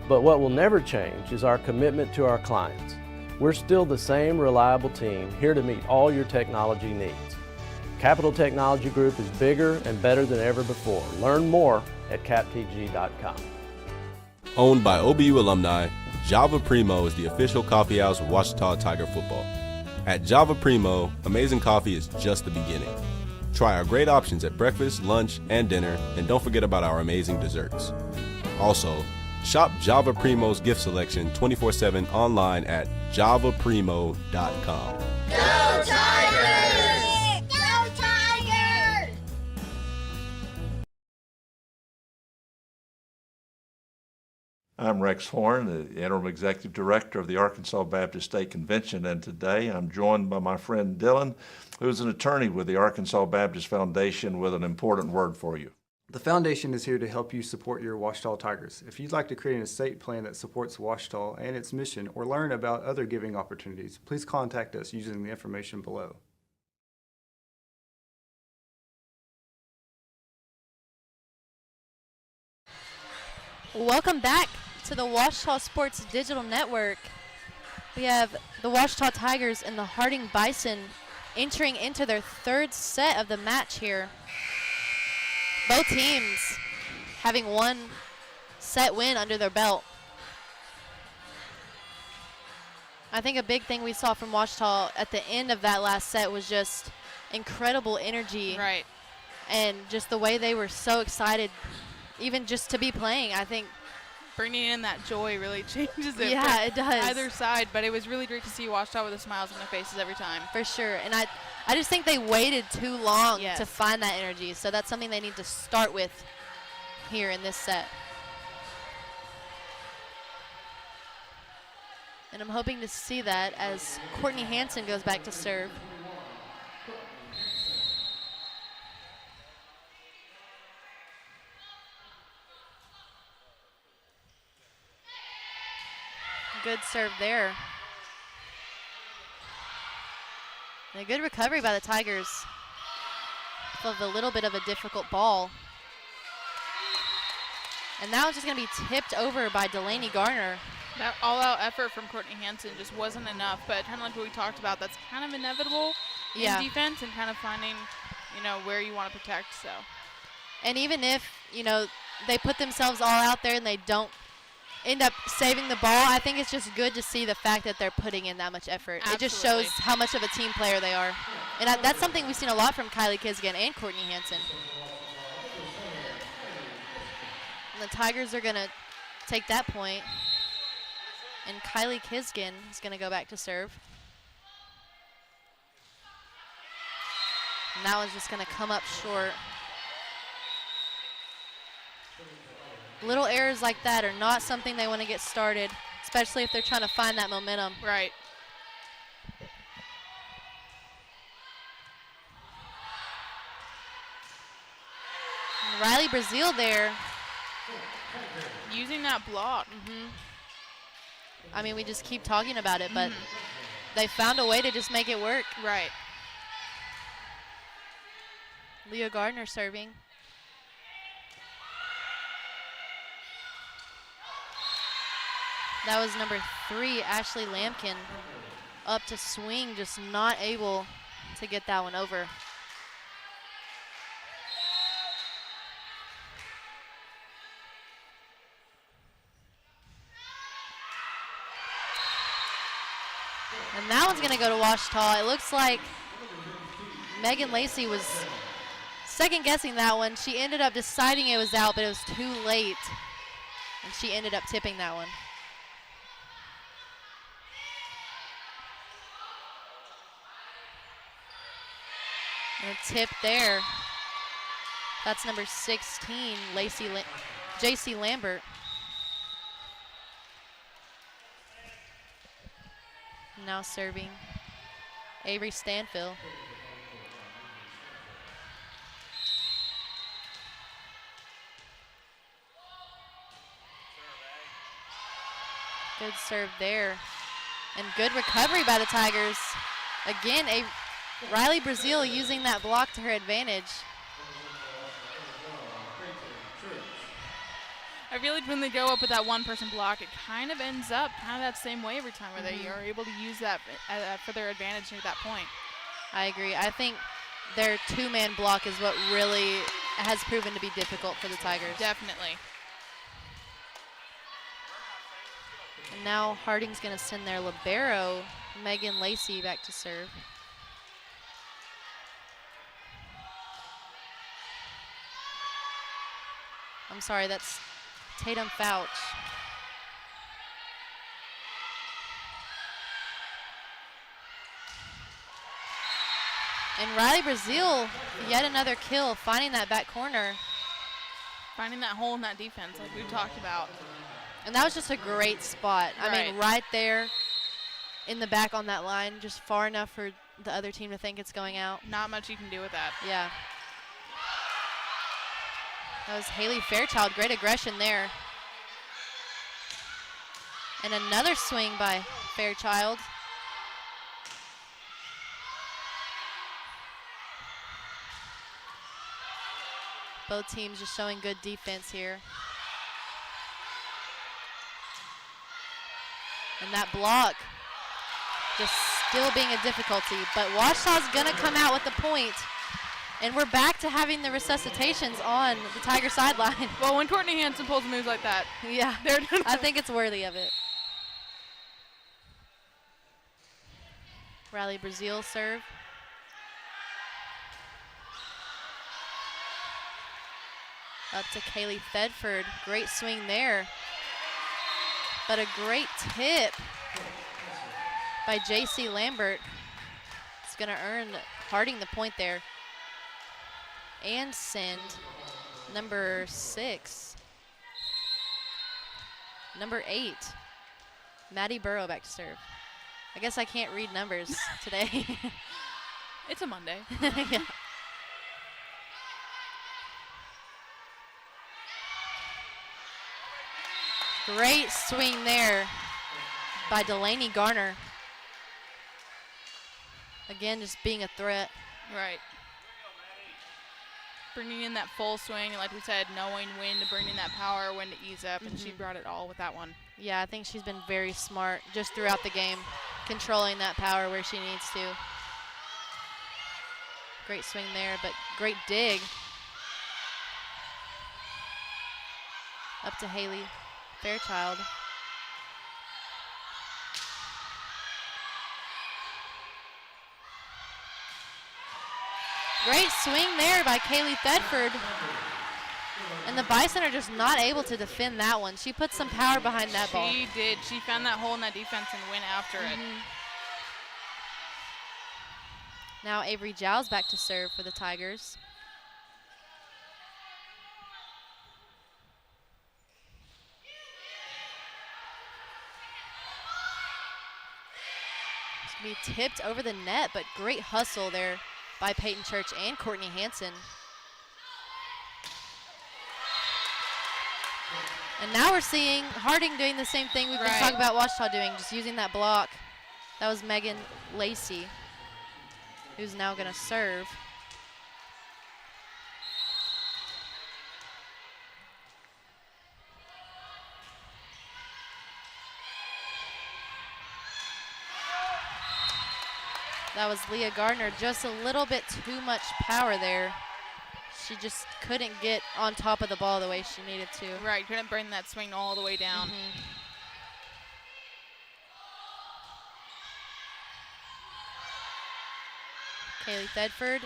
But what will never change is our commitment to our clients. We're still the same reliable team here to meet all your technology needs. Capital Technology Group is bigger and better than ever before. Learn more at captg.com. Owned by OBU alumni, Java Primo is the official coffee house of Washita Tiger football. At Java Primo, amazing coffee is just the beginning. Try our great options at breakfast, lunch, and dinner, and don't forget about our amazing desserts. Also, shop Java Primo's gift selection 24/7 online at javaprimo.com. Go Tigers! Go Tigers! I'm Rex Horn, the Interim Executive Director of the Arkansas Baptist State Convention, and today I'm joined by my friend Dylan, who's an attorney with the Arkansas Baptist Foundation, with an important word for you. The foundation is here to help you support your Washita Tigers. If you'd like to create an estate plan that supports Washita and its mission, or learn about other giving opportunities, please contact us using the information below. Welcome back to the Washita Sports Digital Network. We have the Washita Tigers and the Harding Bison entering into their third set of the match here. Both teams having one set win under their belt. I think a big thing we saw from Washita at the end of that last set was just incredible energy. Right. And just the way they were so excited, even just to be playing. I think bringing in that joy really changes it. Yeah, it does. Either side, but it was really great to see Washita with the smiles on their faces every time. For sure. And I just think they waited too long to find that energy. So that's something they need to start with here in this set. And I'm hoping to see that as Courtney Hansen goes back to serve. Good serve there. And a good recovery by the Tigers. Of a little bit of a difficult ball. And now it's just going to be tipped over by Delaney Garner. That all-out effort from Courtney Hansen just wasn't enough, but kind of like what we talked about, that's kind of inevitable in defense and kind of finding, where you want to protect. So. And even if, they put themselves all out there and they don't end up saving the ball, I think it's just good to see the fact that they're putting in that much effort. Absolutely. It just shows how much of a team player they are. And that's something we've seen a lot from Kylie Kisgan and Courtney Hansen. And the Tigers are going to take that point. And Kylie Kisgan is going to go back to serve. And that one's just going to come up short. Little errors like that are not something they want to get started, especially if they're trying to find that momentum. Right. And Riley Brazil there. Using that block. I mean, we just keep talking about it, but they found a way to just make it work. Right. Leah Gardner serving. That was number 3, Ashley Lampkin, up to swing, just not able to get that one over. And that one's going to go to Washita. It looks like Megan Lacey was second guessing that one. She ended up deciding it was out, but it was too late. And she ended up tipping that one. And a tip there. That's number 16, JC Lambert. Now serving Avery Stanfield. Good serve there. And good recovery by the Tigers. Again, Riley Brazil using that block to her advantage. I feel like when they go up with that one-person block, it kind of ends up kind of that same way every time, where they are able to use that for their advantage at that point. I agree. I think their two-man block is what really has proven to be difficult for the Tigers. Definitely. And now Harding's going to send their libero, Megan Lacey, back to serve. I'm sorry, that's Tatum Fouch. And Riley Brazil, yet another kill, finding that back corner. Finding that hole in that defense like we talked about. And that was just a great spot. Right. I mean, right there in the back on that line, just far enough for the other team to think it's going out. Not much you can do with that. Yeah. That was Haley Fairchild. Great aggression there. And another swing by Fairchild. Both teams just showing good defense here. And that block just still being a difficulty. But Washita's going to come out with the point. And we're back to having the resuscitations on the Tiger sideline. Well, when Courtney Hansen pulls moves like that, yeah, I think it's worthy of it. Riley Brazil serve. Up to Kaylee Thedford. Great swing there. But a great tip by JC Lambert. It's going to earn Harding the point there. And send number 6. Number 8. Maddie Burrow back to serve. I guess I can't read numbers today. It's a Monday. Yeah. Great swing there by Delaney Garner. Again, just being a threat. Right. Bringing in that full swing, and like we said, knowing when to bring in that power, when to ease up, and she brought it all with that one. Yeah, I think she's been very smart just throughout the game, controlling that power where she needs to. Great swing there, but great dig. Up to Haley Fairchild. Great swing there by Kaylee Thedford. And the Bison are just not able to defend that one. She put some power behind that ball. She did. She found that hole in that defense and went after it. Now Avery Giles back to serve for the Tigers. It's going to be tipped over the net, but great hustle there by Peyton Church and Courtney Hansen. And now we're seeing Harding doing the same thing we've been talking about Ouachita doing, just using that block. That was Megan Lacey, who's now going to serve. That was Leah Gardner, just a little bit too much power there. She just couldn't get on top of the ball the way she needed to. Right, couldn't bring that swing all the way down. Kaylee Thedford,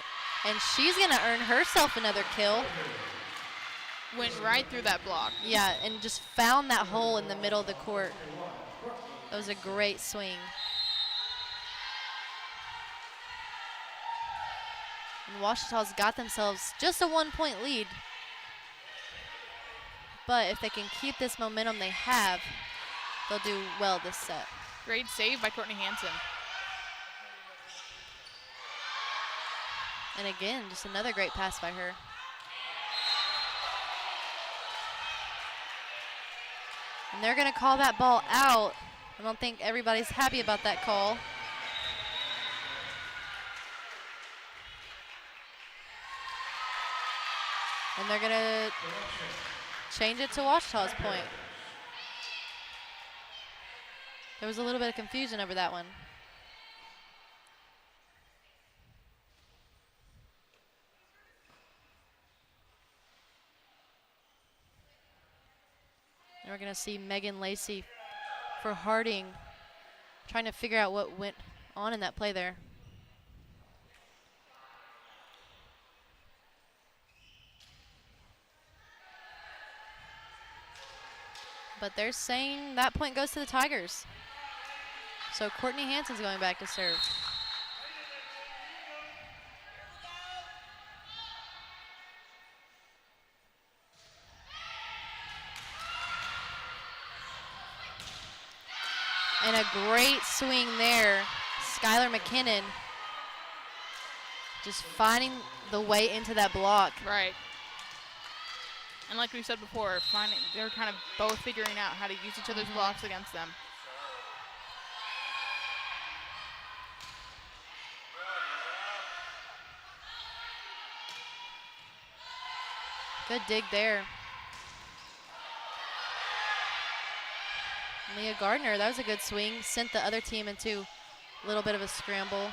and she's going to earn herself another kill. Went right through that block. Yeah, and just found that hole in the middle of the court. That was a great swing. And Ouachita's got themselves just a 1-point lead. But if they can keep this momentum they have, they'll do well this set. Great save by Courtney Hansen. And again, just another great pass by her. And they're going to call that ball out. I don't think everybody's happy about that call. And they're going to change it to Ouachita's point. There was a little bit of confusion over that one. And we're going to see Megan Lacey for Harding trying to figure out what went on in that play there. But they're saying that point goes to the Tigers. So Courtney Hansen's going back to serve. And a great swing there. Skylar McKinnon just finding the way into that block. Right. And like we said before, they're kind of both figuring out how to use each other's blocks against them. Good dig there. Leah Gardner, that was a good swing. Sent the other team into a little bit of a scramble.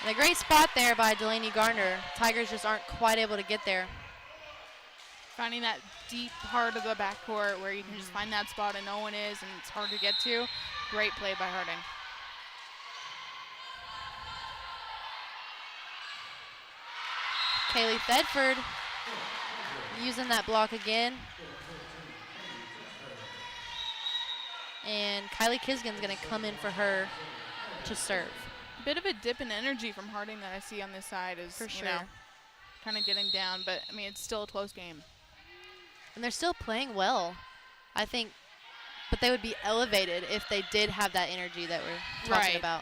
And a great spot there by Delaney Gardner. Tigers just aren't quite able to get there. Finding that deep part of the backcourt where you can just find that spot and no one is and it's hard to get to. Great play by Harding. Kaylee Thedford using that block again. And Kylie Kisgan's going to come in for her to serve. Bit of a dip in energy from Harding that I see on this side is, For sure. you know, kind of getting down, but I mean, it's still a close game. And they're still playing well, I think, but they would be elevated if they did have that energy that we're talking about.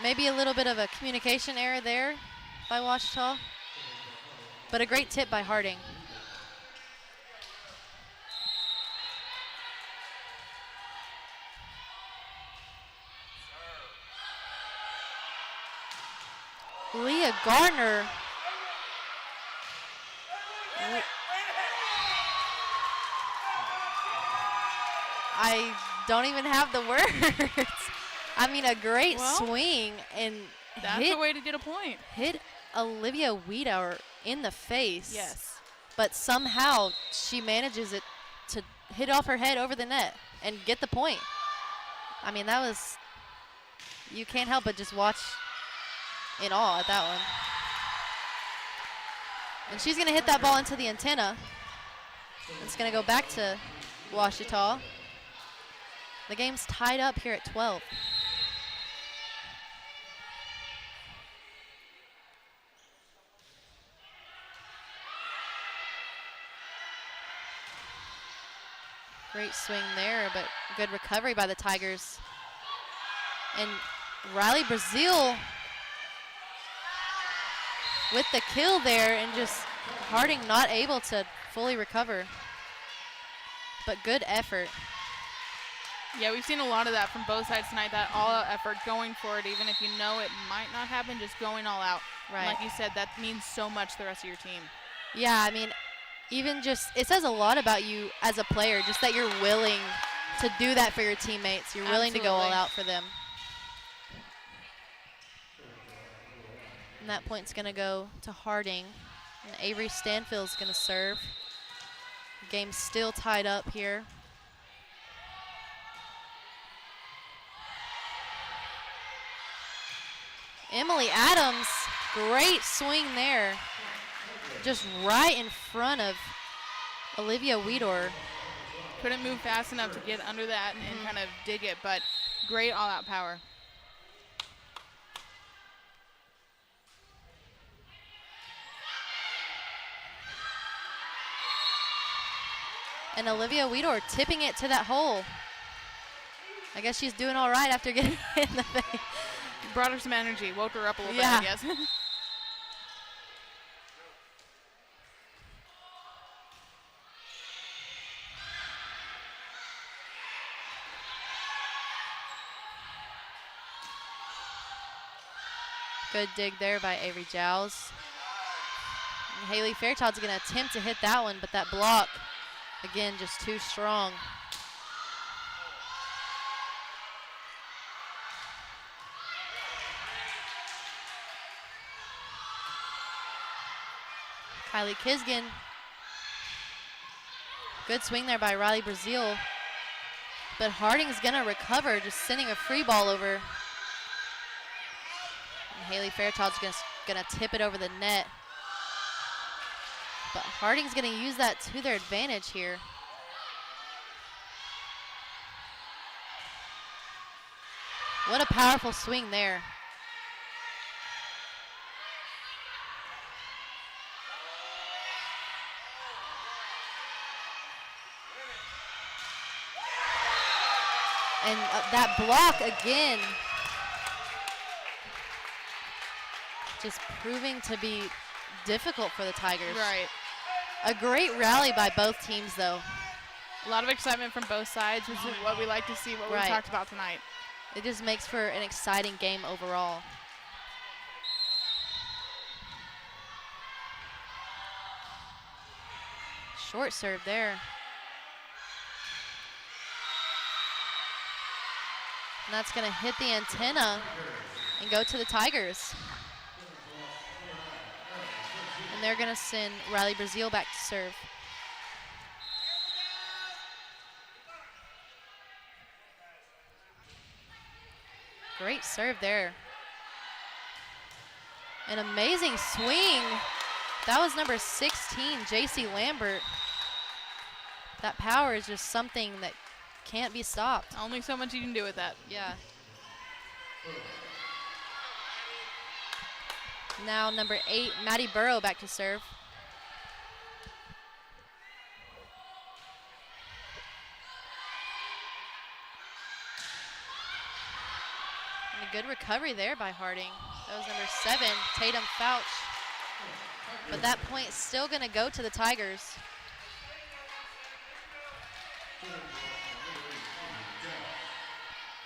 Maybe a little bit of a communication error there by Ouachita, but a great tip by Harding. Leah Gardner. I don't even have the words. I mean, a great swing and That's a way to get a point. Hit Olivia Wiedauer in the face. Yes. But somehow she manages it to hit off her head over the net and get the point. I mean, that was, you can't help but just watch in awe at that one. And she's going to hit that ball into the antenna. It's going to go back to Washita. The game's tied up here at 12. Great swing there, but good recovery by the Tigers. And Riley Brazil with the kill there, and just Harding not able to fully recover. But good effort. Yeah, we've seen a lot of that from both sides tonight, that all-out effort, going for it, even if you know it might not happen, just going all out. Right. And like you said, that means so much to the rest of your team. Yeah, I mean, even just, it says a lot about you as a player, just that you're willing to do that for your teammates. You're willing to go all out for them. And that point's going to go to Harding. And Avery Stanfield's going to serve. The game's still tied up here. Emily Adams, great swing there. Just right in front of Olivia Weedor. Couldn't move fast enough to get under that and kind of dig it, but great all-out power. And Olivia Weedor tipping it to that hole. I guess she's doing all right after getting hit in the face. Brought her some energy, woke her up a little bit, Yeah. I guess. Good dig there by Avery Giles. And Haley Fairchild's going to attempt to hit that one, but that block, again, just too strong. Kylie Kisgan. Good swing there by Riley Brazil. But Harding's going to recover, just sending a free ball over. And Haley Fairchild's going to tip it over the net. But Harding's going to use that to their advantage here. What a powerful swing there. And that block again, just proving to be difficult for the Tigers. Right. A great rally by both teams, though. A lot of excitement from both sides, which is what we like to see, what we talked about tonight. It just makes for an exciting game overall. Short serve there. And that's going to hit the antenna and go to the Tigers. And they're going to send Riley Brazil back to serve. Great serve there. An amazing swing. That was number 16, JC Lambert. That power is just something that can't be stopped. Only so much you can do with that. Yeah. Now number 8, Maddie Burrow back to serve. And a good recovery there by Harding. That was number 7, Tatum Fouch. But that point is still going to go to the Tigers.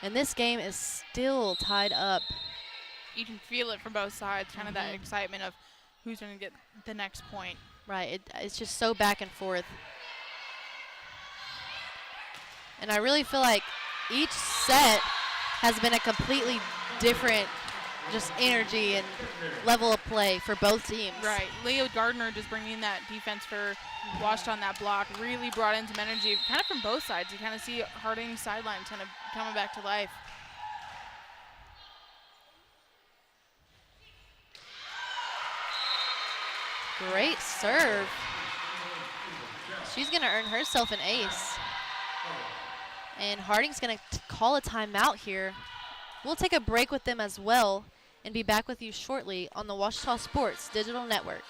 And this game is still tied up. You can feel it from both sides, kind of that excitement of who's going to get the next point. Right, it's just so back and forth. And I really feel like each set has been a completely different just energy and level of play for both teams. Right, Leah Gardner just bringing that defense for Washington on that block, really brought in some energy, kind of from both sides. You kind of see Harding's sidelines kind of coming back to life. Great serve. She's going to earn herself an ace. And Harding's going to call a timeout here. We'll take a break with them as well and be back with you shortly on the Washita Sports Digital Network.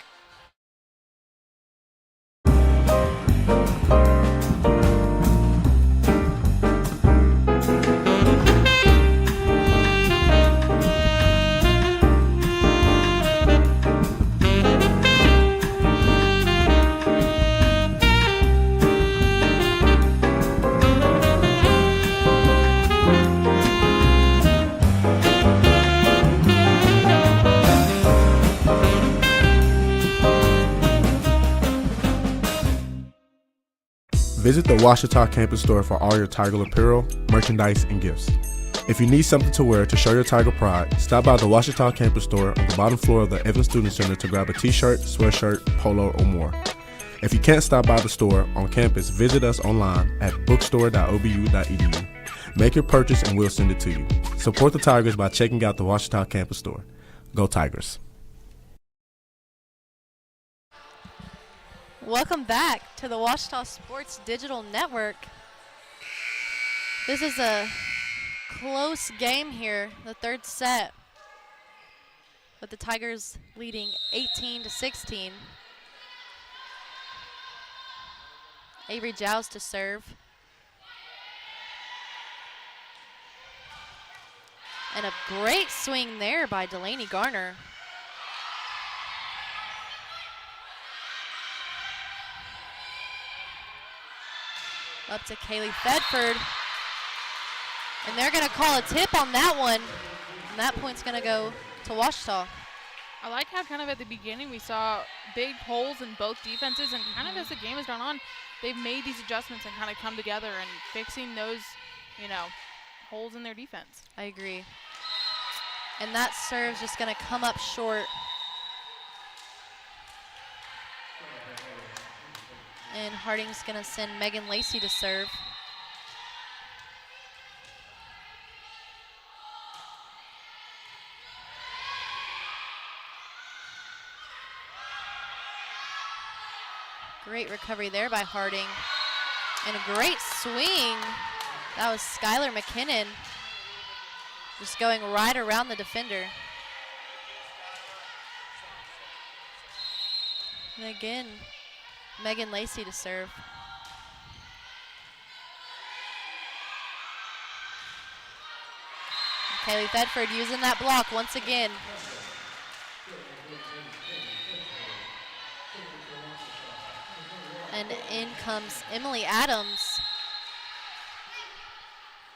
Visit the Washita campus store for all your Tiger apparel, merchandise, and gifts. If you need something to wear to show your Tiger pride, stop by the Washita campus store on the bottom floor of the Evans Student Center to grab a t-shirt, sweatshirt, polo, or more. If you can't stop by the store on campus, visit us online at bookstore.obu.edu. Make your purchase and we'll send it to you. Support the Tigers by checking out the Washita campus store. Go Tigers. Welcome back to the Washita Sports Digital Network. This is a close game here, the third set, with the Tigers leading 18-16. Avery Giles to serve. And a great swing there by Delaney Garner. Up to Kaylee Thedford. And they're going to call a tip on that one. And that point's going to go to Washita. I like how kind of at the beginning we saw big holes in both defenses, and kind of as the game has gone on, they've made these adjustments and kind of come together and fixing those, holes in their defense. I agree. And that serve's just going to come up short. And Harding's going to send Megan Lacey to serve. Great recovery there by Harding. And a great swing. That was Skylar McKinnon. Just going right around the defender. And again, Megan Lacey to serve. Kaylee Thedford using that block once again. And in comes Emily Adams.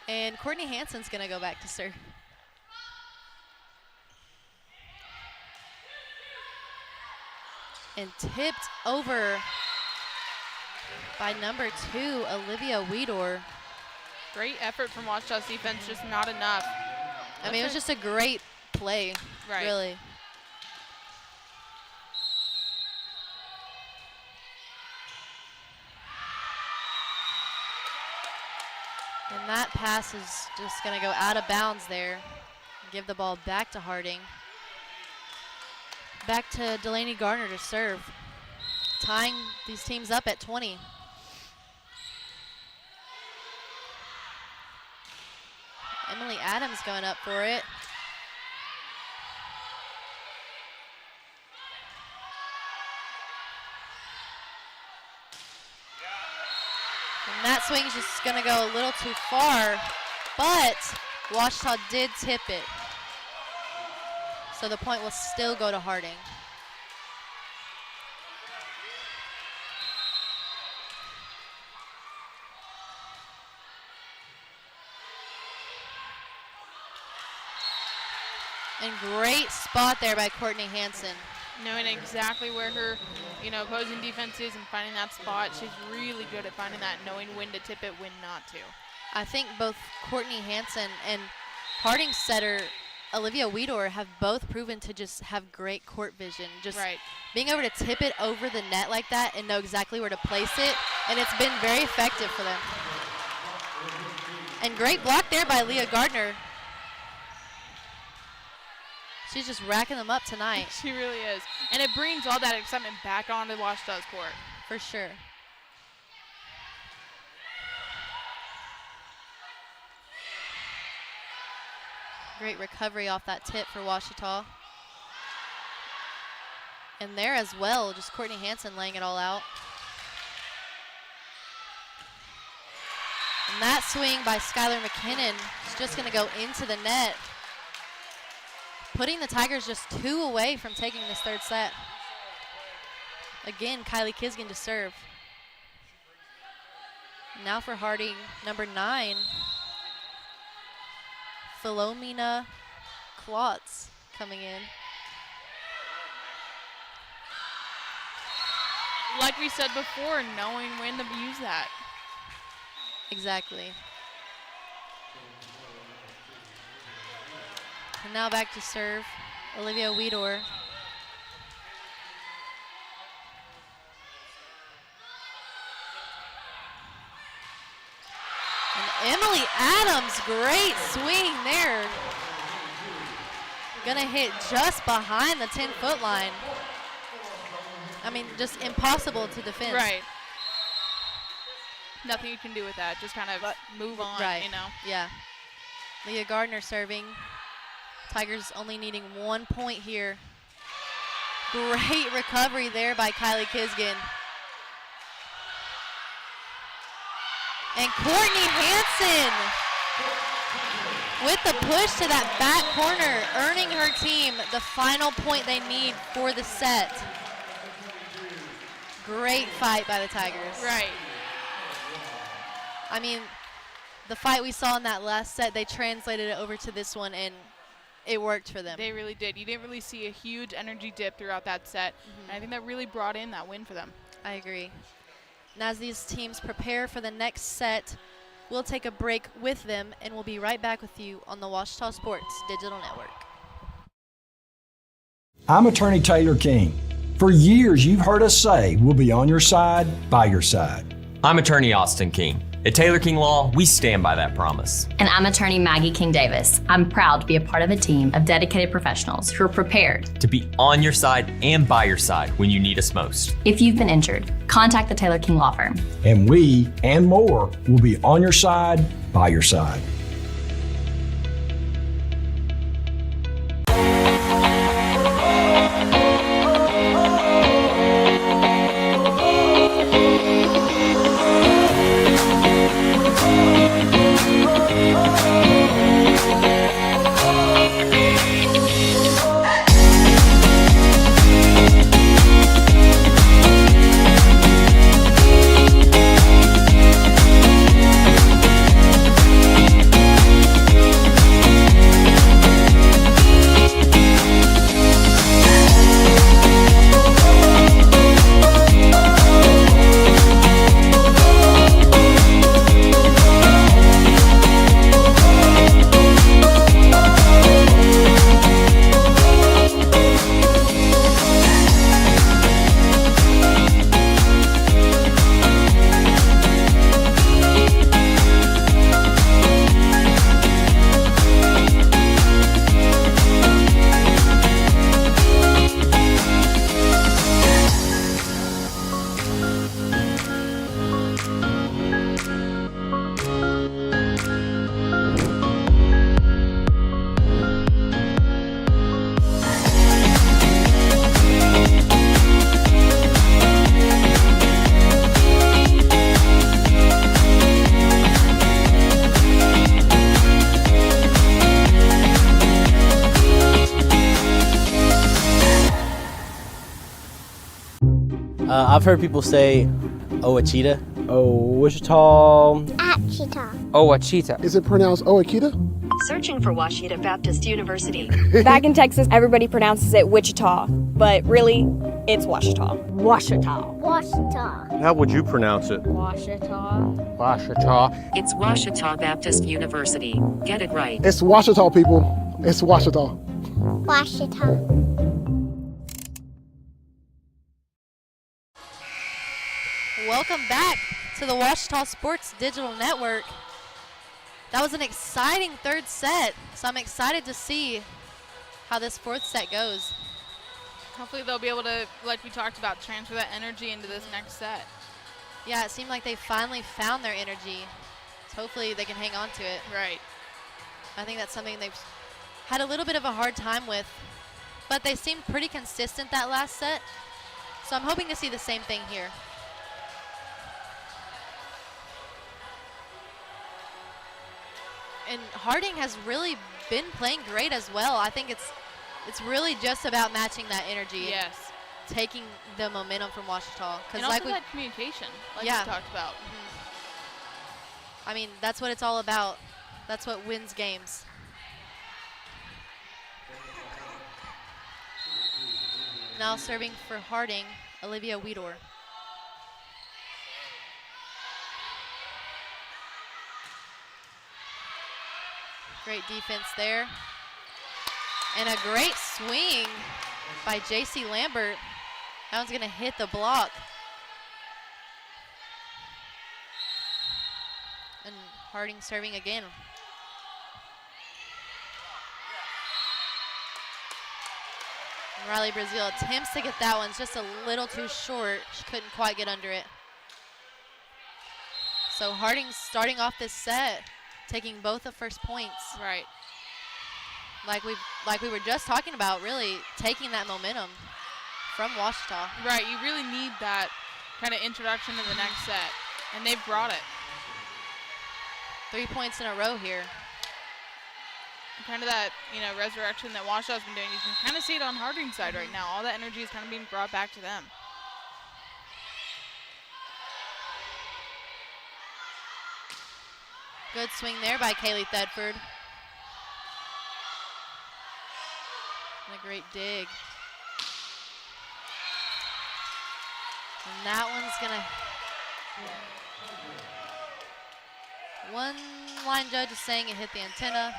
And Courtney Hansen's going to go back to serve. And tipped over by number 2, Olivia Weedor. Great effort from Washita's defense, just not enough. I mean, it was just a great play, right. Really. And that pass is just going to go out of bounds there. Give the ball back to Harding. Back to Delaney Garner to serve. Tying these teams up at 20. Emily Adams going up for it. And that swing's just going to go a little too far, but Washita did tip it. So the point will still go to Harding. And great spot there by Courtney Hansen. Knowing exactly where her, opposing defense is and finding that spot. She's really good at finding that, knowing when to tip it, when not to. I think both Courtney Hansen and Harding setter Olivia Weedor have both proven to just have great court vision. Just being able to tip it over the net like that and know exactly where to place it. And it's been very effective for them. And great block there by Leah Gardner. She's just racking them up tonight. She really is. And it brings all that excitement back onto Washita's court. For sure. Great recovery off that tip for Ouachita. And there as well, just Courtney Hansen laying it all out. And that swing by Skylar McKinnon is just going to go into the net, putting the Tigers just 2 away from taking this third set. Again, Kylie Kisgan to serve. Now for Harding, number 9, Philomena Klotz coming in. Like we said before, knowing when to use that. Exactly. And now back to serve, Olivia Weedor. And Emily Adams, great swing there. Gonna hit just behind the 10-foot line. I mean, just impossible to defend. Right. Nothing you can do with that. Just kind of move on, right. you know. Yeah. Leah Gardner serving. Tigers only needing 1 point here. Great recovery there by Kylie Kisgan. And Courtney Hansen with the push to that back corner, earning her team the final point they need for the set. Great fight by the Tigers. Right. I mean, the fight we saw in that last set, they translated it over to this one, and it worked for them. They really did. You didn't really see a huge energy dip throughout that set. And I think that really brought in that win for them. I agree. And as these teams prepare for the next set, we'll take a break with them, and we'll be right back with you on the Ouachita Sports Digital Network. I'm Attorney Taylor King. For years, you've heard us say we'll be on your side, by your side. I'm Attorney Austin King. At Taylor King Law, we stand by that promise. And I'm attorney Maggie King Davis. I'm proud to be a part of a team of dedicated professionals who are prepared to be on your side and by your side when you need us most. If you've been injured, contact the Taylor King Law Firm. And we, and more, will be on your side, by your side. I've heard people say Ouachita. Ouachita. Achita. Ouachita. Is it pronounced Ouachita? Searching for Ouachita Baptist University. Back in Texas, everybody pronounces it Wichita, but really, it's Ouachita. Ouachita. Ouachita. How would you pronounce it? Ouachita. Ouachita. It's Ouachita Baptist University. Get it right. It's Ouachita, people. It's Ouachita. Ouachita. Welcome back to the Ouachita Sports Digital Network. That was an exciting third set, so I'm excited to see how this fourth set goes. Hopefully they'll be able to, like we talked about, transfer that energy into this next set. Yeah, it seemed like they finally found their energy. So hopefully they can hang on to it. Right. I think that's something they've had a little bit of a hard time with, but they seemed pretty consistent that last set. So I'm hoping to see the same thing here. And Harding has really been playing great as well. I think it's really just about matching that energy. Yes. And taking the momentum from Ouachita. And also that communication, like we talked about. I mean, that's what it's all about. That's what wins games. Now serving for Harding, Olivia Weedor. Great defense there. And a great swing by J.C. Lambert. That one's going to hit the block. And Harding serving again. And Riley Brazil attempts to get that one, just a little too short. She couldn't quite get under it. So Harding's starting off this set, taking both the first points. Right. Like we were just talking about, really taking that momentum from Ouachita. Right, you really need that kind of introduction to the next set, and they've brought it. 3 points in a row here. And kind of that, resurrection that Ouachita's been doing. You can kind of see it on Harding's side right now. All that energy is kind of being brought back to them. Good swing there by Kaylee Thedford. And a great dig. And that one's gonna, one line judge is saying it hit the antenna,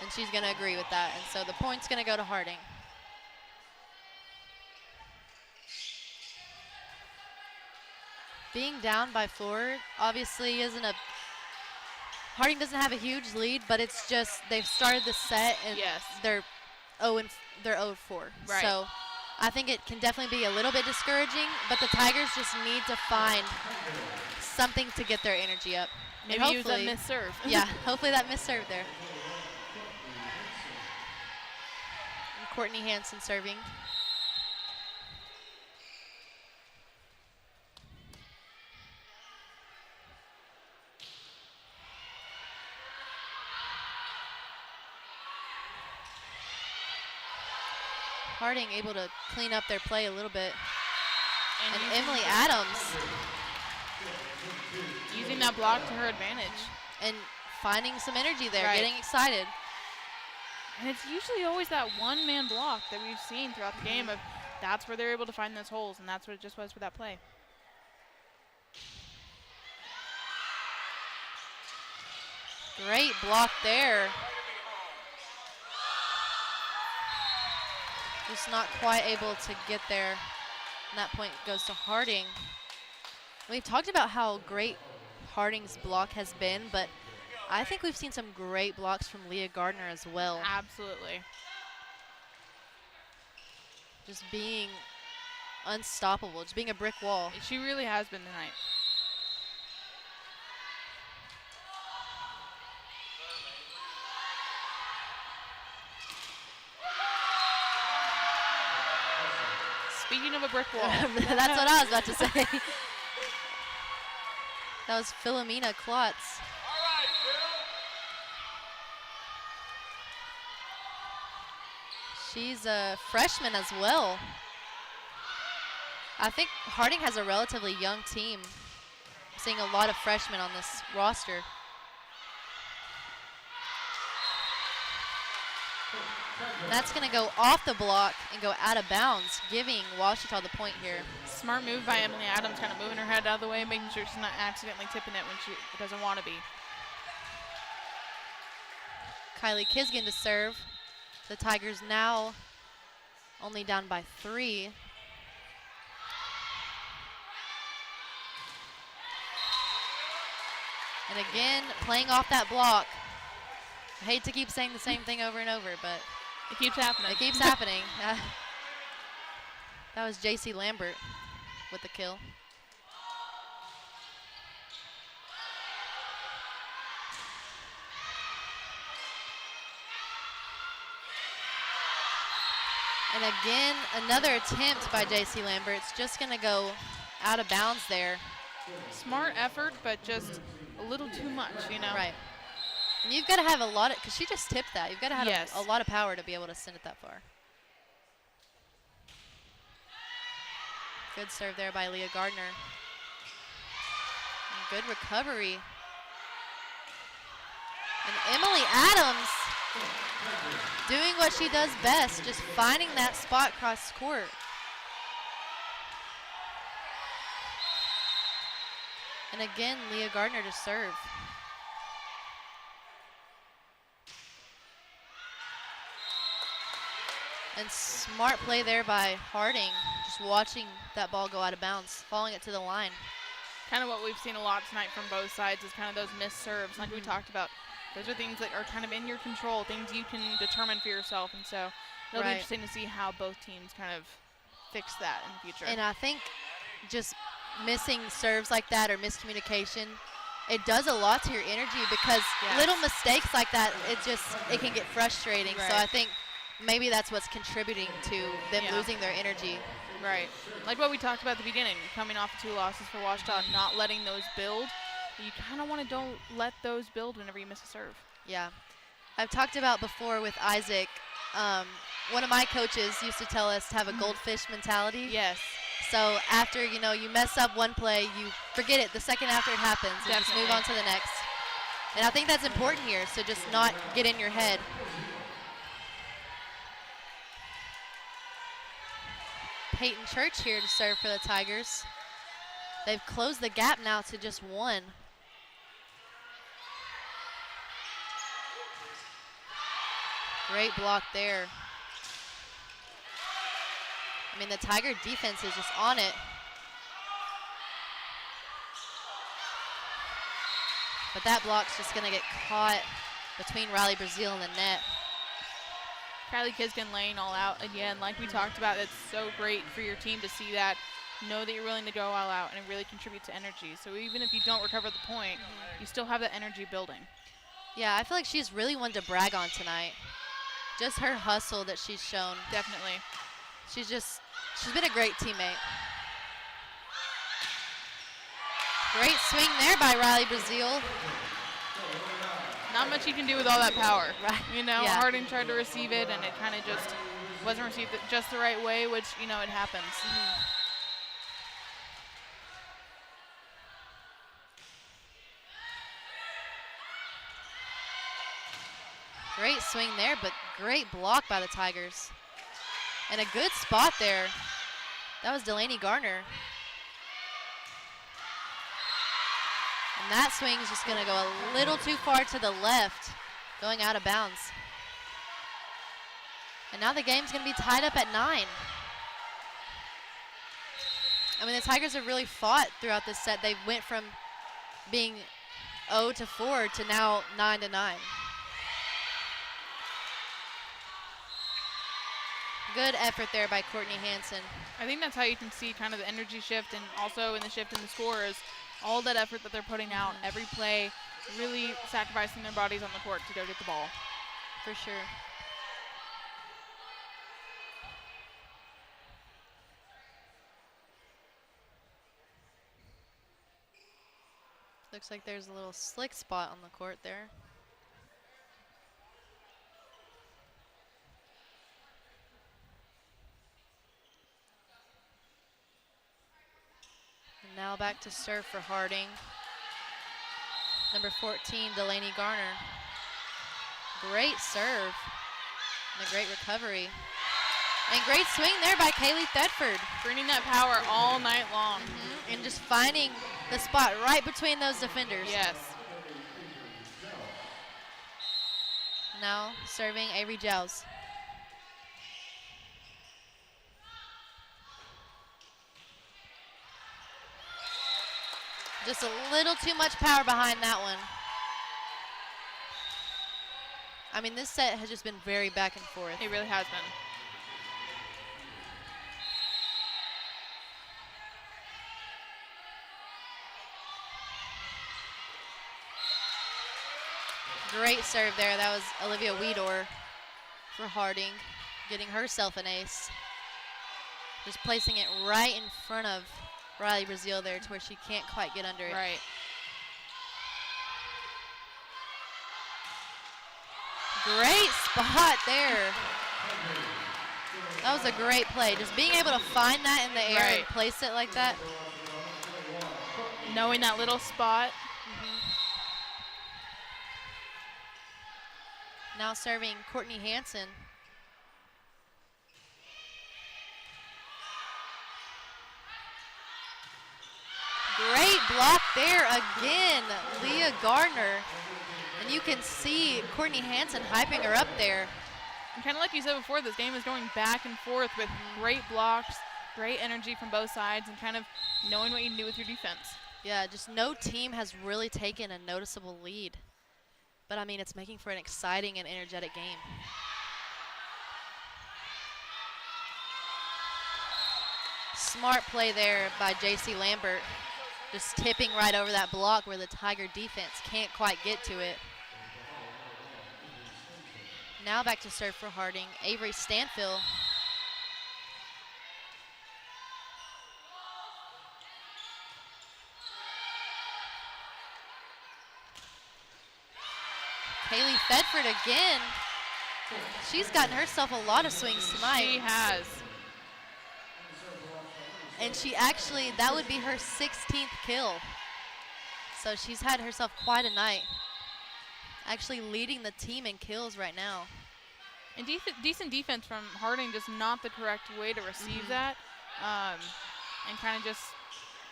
and she's gonna agree with that. And so the point's gonna go to Harding. Being down by 4 obviously isn't a, Harding doesn't have a huge lead, but it's just they've started the set and they're 0-4. Right. So I think it can definitely be a little bit discouraging, but the Tigers just need to find something to get their energy up. Maybe use a missed serve. Yeah, hopefully that missed serve there. And Courtney Hansen serving. Harding able to clean up their play a little bit. And Emily Adams using that block to her advantage. And finding some energy there, Right. getting excited. And it's usually always that one-man block that we've seen throughout the game of that's where they're able to find those holes, and that's what it just was for that play. Great block there. Just not quite able to get there. And that point goes to Harding. We've talked about how great Harding's block has been, but I think we've seen some great blocks from Leah Gardner as well. Absolutely. Just being unstoppable, just being a brick wall. She really has been tonight. Speaking of a brick wall. That's what I was about to say. That was Philomena Klotz. She's a freshman as well. I think Harding has a relatively young team. I'm seeing a lot of freshmen on this roster. And that's going to go off the block and go out of bounds, giving Ouachita the point here. Smart move by Emily Adams, kind of moving her head out of the way, making sure she's not accidentally tipping it when she doesn't want to be. Kylie Kisgan to serve. The Tigers now only down by 3. And again, playing off that block. I hate to keep saying the same thing over and over, but it keeps happening. It keeps happening. That was J.C. Lambert with the kill. And again, another attempt by J.C. Lambert. It's just going to go out of bounds there. Smart effort, but just a little too much, you know? Right. And you've got to have a lot of, because she just tipped that. You've got to have Yes. a lot of power to be able to send it that far. Good serve there by Leah Gardner. And good recovery. And Emily Adams doing what she does best, just finding that spot cross court. And again, Leah Gardner to serve. And smart play there by Harding, just watching that ball go out of bounds, following it to the line. Kind of what we've seen a lot tonight from both sides is kind of those missed serves, like we talked about. Those are things that are kind of in your control, things you can determine for yourself. And so it'll be interesting to see how both teams kind of fix that in the future. And I think just missing serves like that or miscommunication, it does a lot to your energy because little mistakes like that, it can get frustrating. So I think maybe that's what's contributing to them losing their energy. Right. Like what we talked about at the beginning, coming off of 2 losses for Ouachita, not letting those build. You kind of want to don't let those build whenever you miss a serve. Yeah. I've talked about before with Isaac, one of my coaches used to tell us to have a goldfish mentality. Yes. So after, you mess up one play, you forget it the second after it happens and just move on to the next. And I think that's important here, so just not get in your head. Peyton Church here to serve for the Tigers. They've closed the gap now to just 1. Great block there. I mean, the Tiger defense is just on it. But that block's just going to get caught between Riley Brazil and the net. Kylie Kiskin laying all out again. Like we talked about, it's so great for your team to see that. Know that you're willing to go all out, and it really contributes to energy. So even if you don't recover the point, you still have that energy building. Yeah, I feel like she's really one to brag on tonight. Just her hustle that she's shown. Definitely. She's been a great teammate. Great swing there by Riley Brazil. Not much you can do with all that power. Right. Harding tried to receive it, and it kind of just wasn't received just the right way, which, it happens. Great swing there, but great block by the Tigers. And a good spot there. That was Delaney Garner. And that swing is just going to go a little too far to the left, going out of bounds. And now the game's going to be tied up at 9. I mean, the Tigers have really fought throughout this set. They went from being 0-4 to now 9-9. Good effort there by Courtney Hansen. I think that's how you can see kind of the energy shift, and also in the shift in the score is all that effort that they're putting out, every play, really sacrificing their bodies on the court to go get the ball. For sure. Looks like there's a little slick spot on the court there. And now back to serve for Harding. Number 14, Delaney Garner. Great serve and a great recovery. And great swing there by Kaylee Thetford. Bringing that power all night long. And just finding the spot right between those defenders. Yes. Now serving Avery Giles. Just a little too much power behind that one. I mean, this set has just been very back and forth. It really has been. Great serve there. That was Olivia Weedor for Harding. getting herself an ace. Just placing it right in front of Riley Brazil there to where she can't quite get under it. Right. Great spot there. That was a great play. Just being able to find that in the air and place it like that. Knowing that little spot. Now serving Courtney Hansen. Great block there again, Leah Gardner. And you can see Courtney Hansen hyping her up there. And kind of like you said before, this game is going back and forth with great blocks, great energy from both sides, and kind of knowing what you can do with your defense. Yeah, just no team has really taken a noticeable lead. But, I mean, it's making for an exciting and energetic game. Smart play there by J.C. Lambert. Just tipping right over that block where the Tiger defense can't quite get to it. Now back to serve for Harding. Avery Stanfield. Kaylee Fedford again. She's gotten herself a lot of swings tonight. She has. And she actually, that would be her 16th kill. So she's had herself quite a night. Actually leading the team in kills right now. And decent defense from Harding, just not the correct way to receive that. And kind of just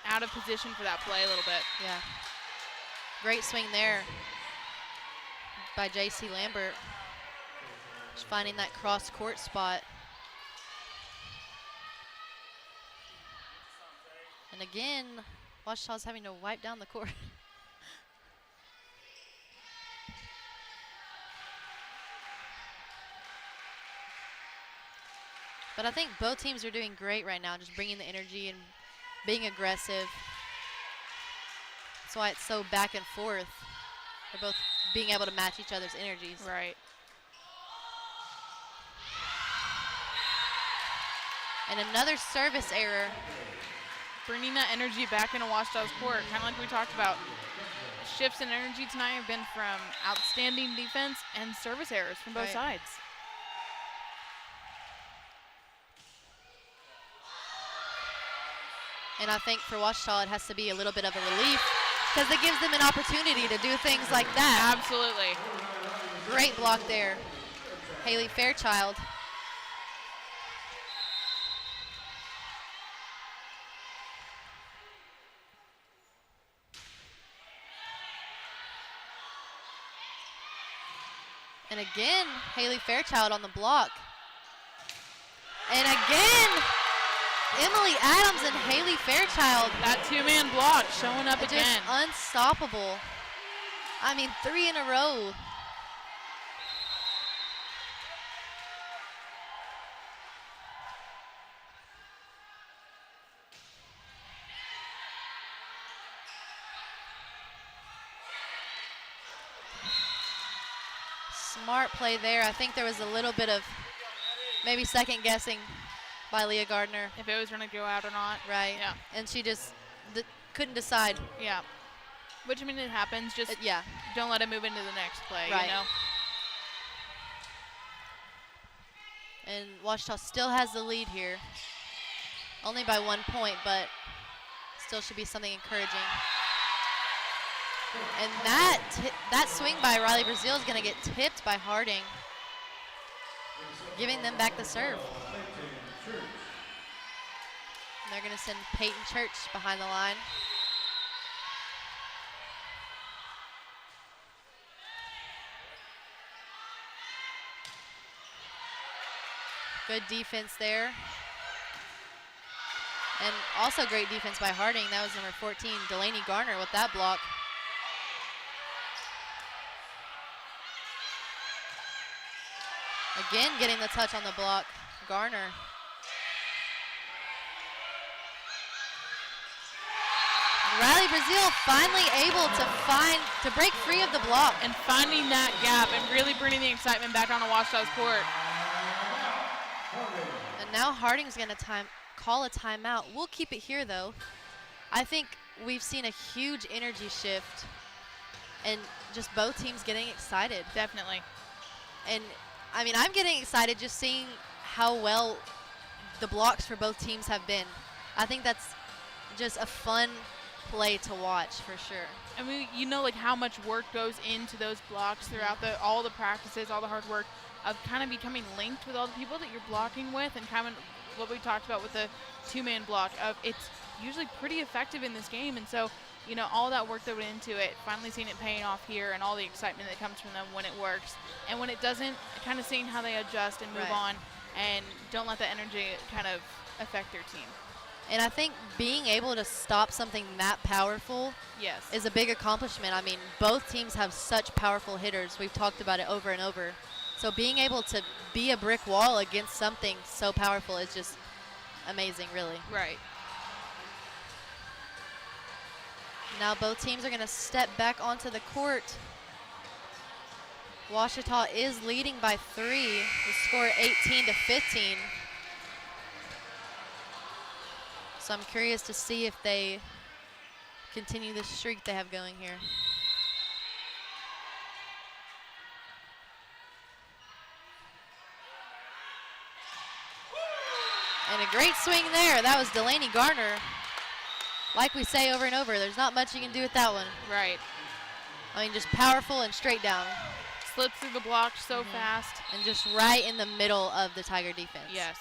out of position for that play a little bit. Yeah. Great swing there by J.C. Lambert. Just finding that cross court spot. And again, Ouachitá's having to wipe down the court. But I think both teams are doing great right now, just bringing the energy and being aggressive. That's why it's so back and forth. They're both being able to match each other's energies. Right. And another service error. Bringing that energy back into Ouachitá's court, kind of like we talked about. Shifts in energy tonight have been from outstanding defense and service errors from both sides. And I think for Ouachita, it has to be a little bit of a relief because it gives them an opportunity to do things like that. Absolutely. Great block there. Haley Fairchild. And again, Haley Fairchild on the block. And again, Emily Adams and Haley Fairchild. That two-man block showing up again. Just unstoppable. I mean, 3 in a row. Smart play there. I think there was a little bit of maybe second guessing by Leah Gardner. If it was going to go out or not. Right. Yeah. And she just couldn't decide. Yeah. Which, I mean, it happens. Just don't let it move into the next play, right. You know? And Ouachita still has the lead here. Only by 1 point, but still should be something encouraging. And that swing by Riley Brazil is going to get tipped by Harding, giving them back the serve. And they're going to send Peyton Church behind the line. Good defense there. And also great defense by Harding. That was number 14, Delaney Garner, with that block. Again, getting the touch on the block, Garner. Riley Brazil finally able to break free of the block. And finding that gap and really bringing the excitement back onto Ouachita's court. And now Harding's going to call a timeout. We'll keep it here, though. I think we've seen a huge energy shift and just both teams getting excited. Definitely. And, I mean, I'm getting excited just seeing how well the blocks for both teams have been. I think that's just a fun play to watch for sure. I mean, you know, like how much work goes into those blocks throughout all the practices, all the hard work of kind of becoming linked with all the people that you're blocking with, and kind of what we talked about with the two-man block of it's usually pretty effective in this game. And so, you know, all that work that went into it, finally seeing it paying off here, and all the excitement that comes from them when it works. And when it doesn't, kind of seeing how they adjust and move on and don't let the energy kind of affect their team. And I think being able to stop something that powerful is a big accomplishment. I mean, both teams have such powerful hitters. We've talked about it over and over. So being able to be a brick wall against something so powerful is just amazing, really. Right. Now both teams are going to step back onto the court. Ouachita is leading by 3. The score 18-15. So I'm curious to see if they continue the streak they have going here. And a great swing there. That was Delaney Garner. Like we say over and over, there's not much you can do with that one. Right. I mean, just powerful and straight down. Slipped through the block so fast. And just right in the middle of the Tiger defense. Yes.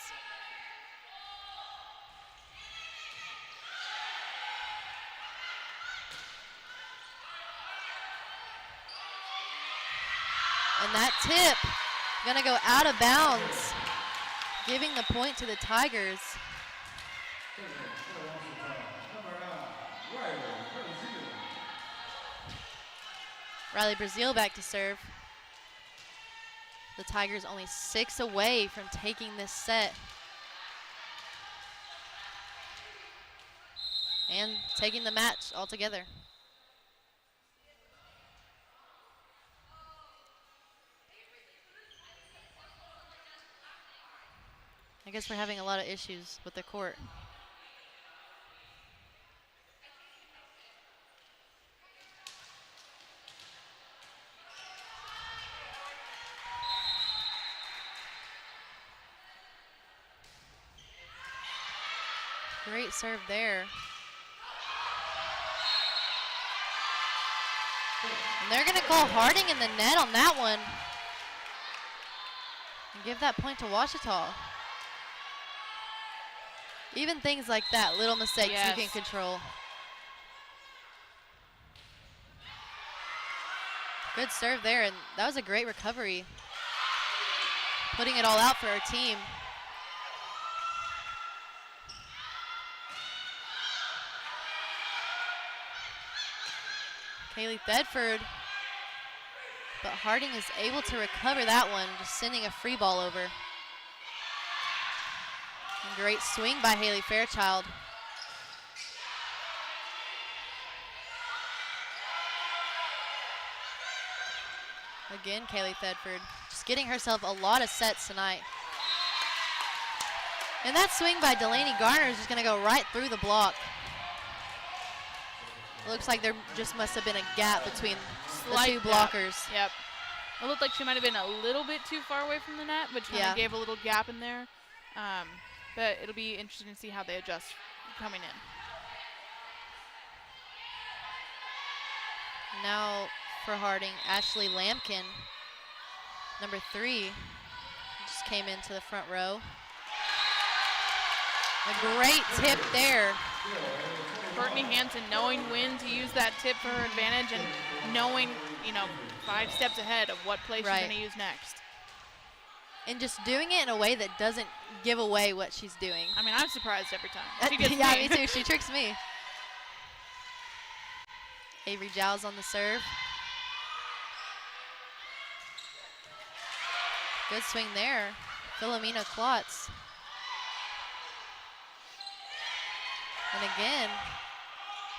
And that tip gonna go out of bounds, giving the point to the Tigers. Riley Brazil back to serve. The Tigers only 6 away from taking this set and taking the match altogether. I guess we're having a lot of issues with the court. Great serve there. And they're going to call Harding in the net on that one. And give that point to Ouachita. Even things like that, little mistakes you can control. Good serve there, and that was a great recovery. Putting it all out for our team. Kaylee Thedford, but Harding is able to recover that one, just sending a free ball over. And great swing by Haley Fairchild. Again, Kaylee Thedford, just getting herself a lot of sets tonight. And that swing by Delaney Garner is just going to go right through the block. Looks like there just must have been a gap between the two blockers. Yep. It looked like she might have been a little bit too far away from the net, but kind of gave a little gap in there. But it'll be interesting to see how they adjust coming in. Now for Harding, Ashley Lampkin, number 3, just came into the front row. A great tip there. Courtney Hansen knowing when to use that tip for her advantage and knowing, 5 steps ahead of what play she's going to use next. And just doing it in a way that doesn't give away what she's doing. I mean, I'm surprised every time. She gets me too. She tricks me. Avery Giles on the serve. Good swing there. Philomena Klotz. And again,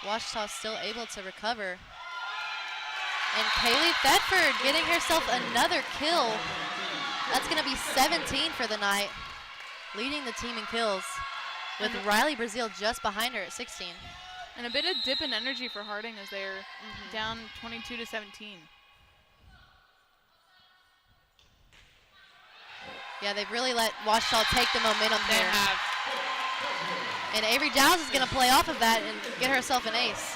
Ouachita still able to recover. And Kaylee Thetford getting herself another kill. That's going to be 17 for the night. leading the team in kills, with Riley Brazil just behind her at 16. And a bit of dip in energy for Harding as they're down 22-17. Yeah, they've really let Ouachita take the momentum They here. have. And Avery Giles is going to play off of that and get herself an ace.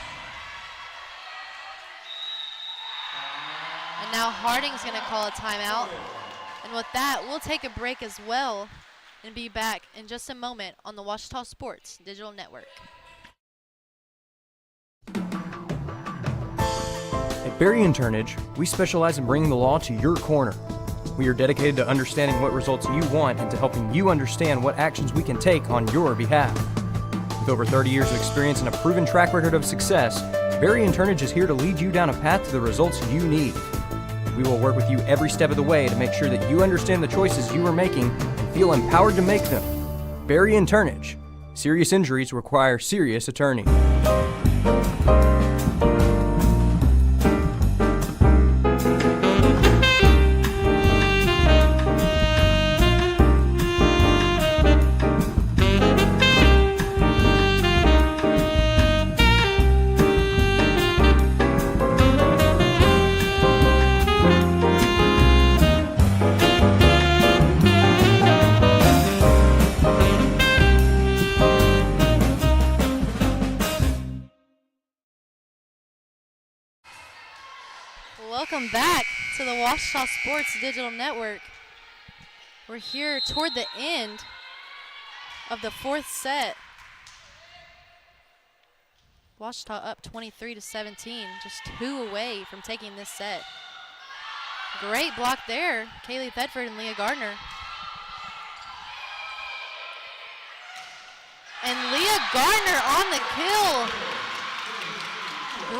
And now Harding's going to call a timeout. And with that, we'll take a break as well and be back in just a moment on the Ouachita Sports Digital Network. At Berry and Turnage, we specialize in bringing the law to your corner. We are dedicated to understanding what results you want and to helping you understand what actions we can take on your behalf. With over 30 years of experience and a proven track record of success, Berry and Turnage is here to lead you down a path to the results you need. We will work with you every step of the way to make sure that you understand the choices you are making and feel empowered to make them. Berry and Turnage. Serious injuries require serious attorney. Welcome back to the Ouachita Sports Digital Network. We're here toward the end of the fourth set. Ouachita up 23-17, just 2 away from taking this set. Great block there, Kaylee Thedford and Leah Gardner. And Leah Gardner on the kill.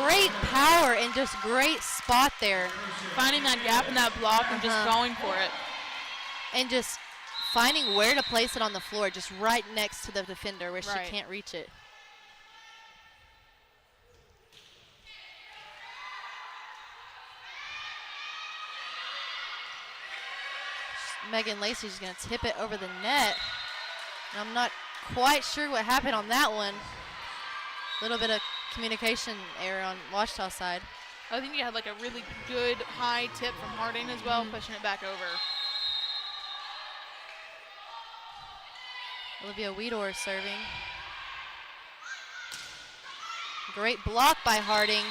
Great power and just great spot there. Finding that gap in that block and just going for it. And just finding where to place it on the floor, just right next to the defender where she can't reach it. Megan Lacey's going to tip it over the net. And I'm not quite sure what happened on that one. A little bit of communication error on Ouachita's side. I think you had like a really good high tip from Harding as well, pushing it back over. Olivia Weedor serving. Great block by Harding.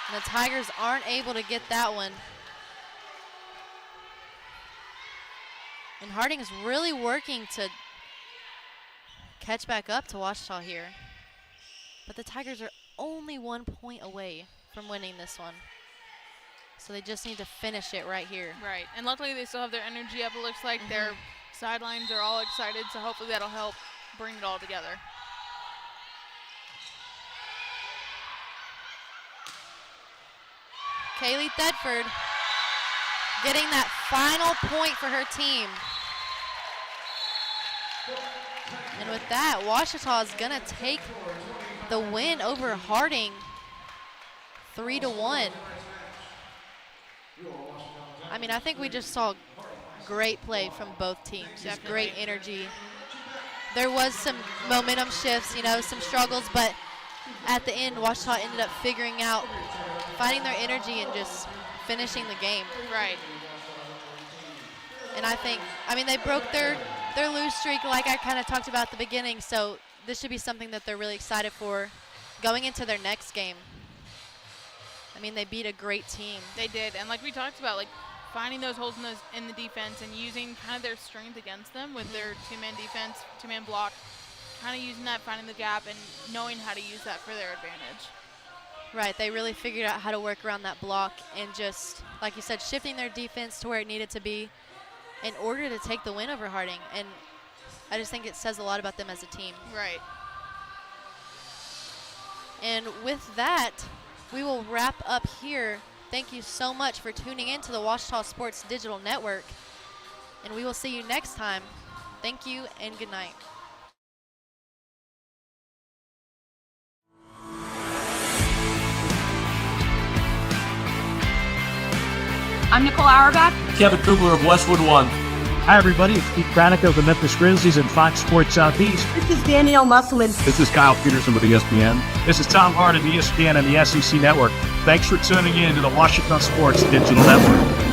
And the Tigers aren't able to get that one. And Harding is really working to catch back up to Ouachita here. But the Tigers are only 1 point away from winning this one. So they just need to finish it right here. Right, and luckily they still have their energy up. It looks like their sidelines are all excited, so hopefully that'll help bring it all together. Kaylee Thedford getting that final point for her team. And with that, Ouachita is going to take the win over Harding 3-1. I mean, I think we just saw great play from both teams. Just great energy. There was some momentum shifts, you know, some struggles, but at the end, Ouachita ended up figuring out, finding their energy and just finishing the game. Right. And I think, I mean, they broke their lose streak like I kind of talked about at the beginning, so this should be something that they're really excited for going into their next game. I mean, they beat a great team. They did, and like we talked about, like finding those holes in the defense and using kind of their strength against them with their two-man defense, two-man block, kind of using that, finding the gap, and knowing how to use that for their advantage. Right, they really figured out how to work around that block and just, like you said, shifting their defense to where it needed to be in order to take the win over Harding. And I just think it says a lot about them as a team. Right. And with that, we will wrap up here. Thank you so much for tuning in to the Ouachita Sports Digital Network. And we will see you next time. Thank you and good night. I'm Nicole Auerbach. Kevin Kugler of Westwood 1. Hi, everybody. It's Pete Pranica of the Memphis Grizzlies and Fox Sports Southeast. This is Danielle Musselman. This is Kyle Peterson with ESPN. This is Tom Hart of ESPN and the SEC Network. Thanks for tuning in to the Washington Sports Digital Network.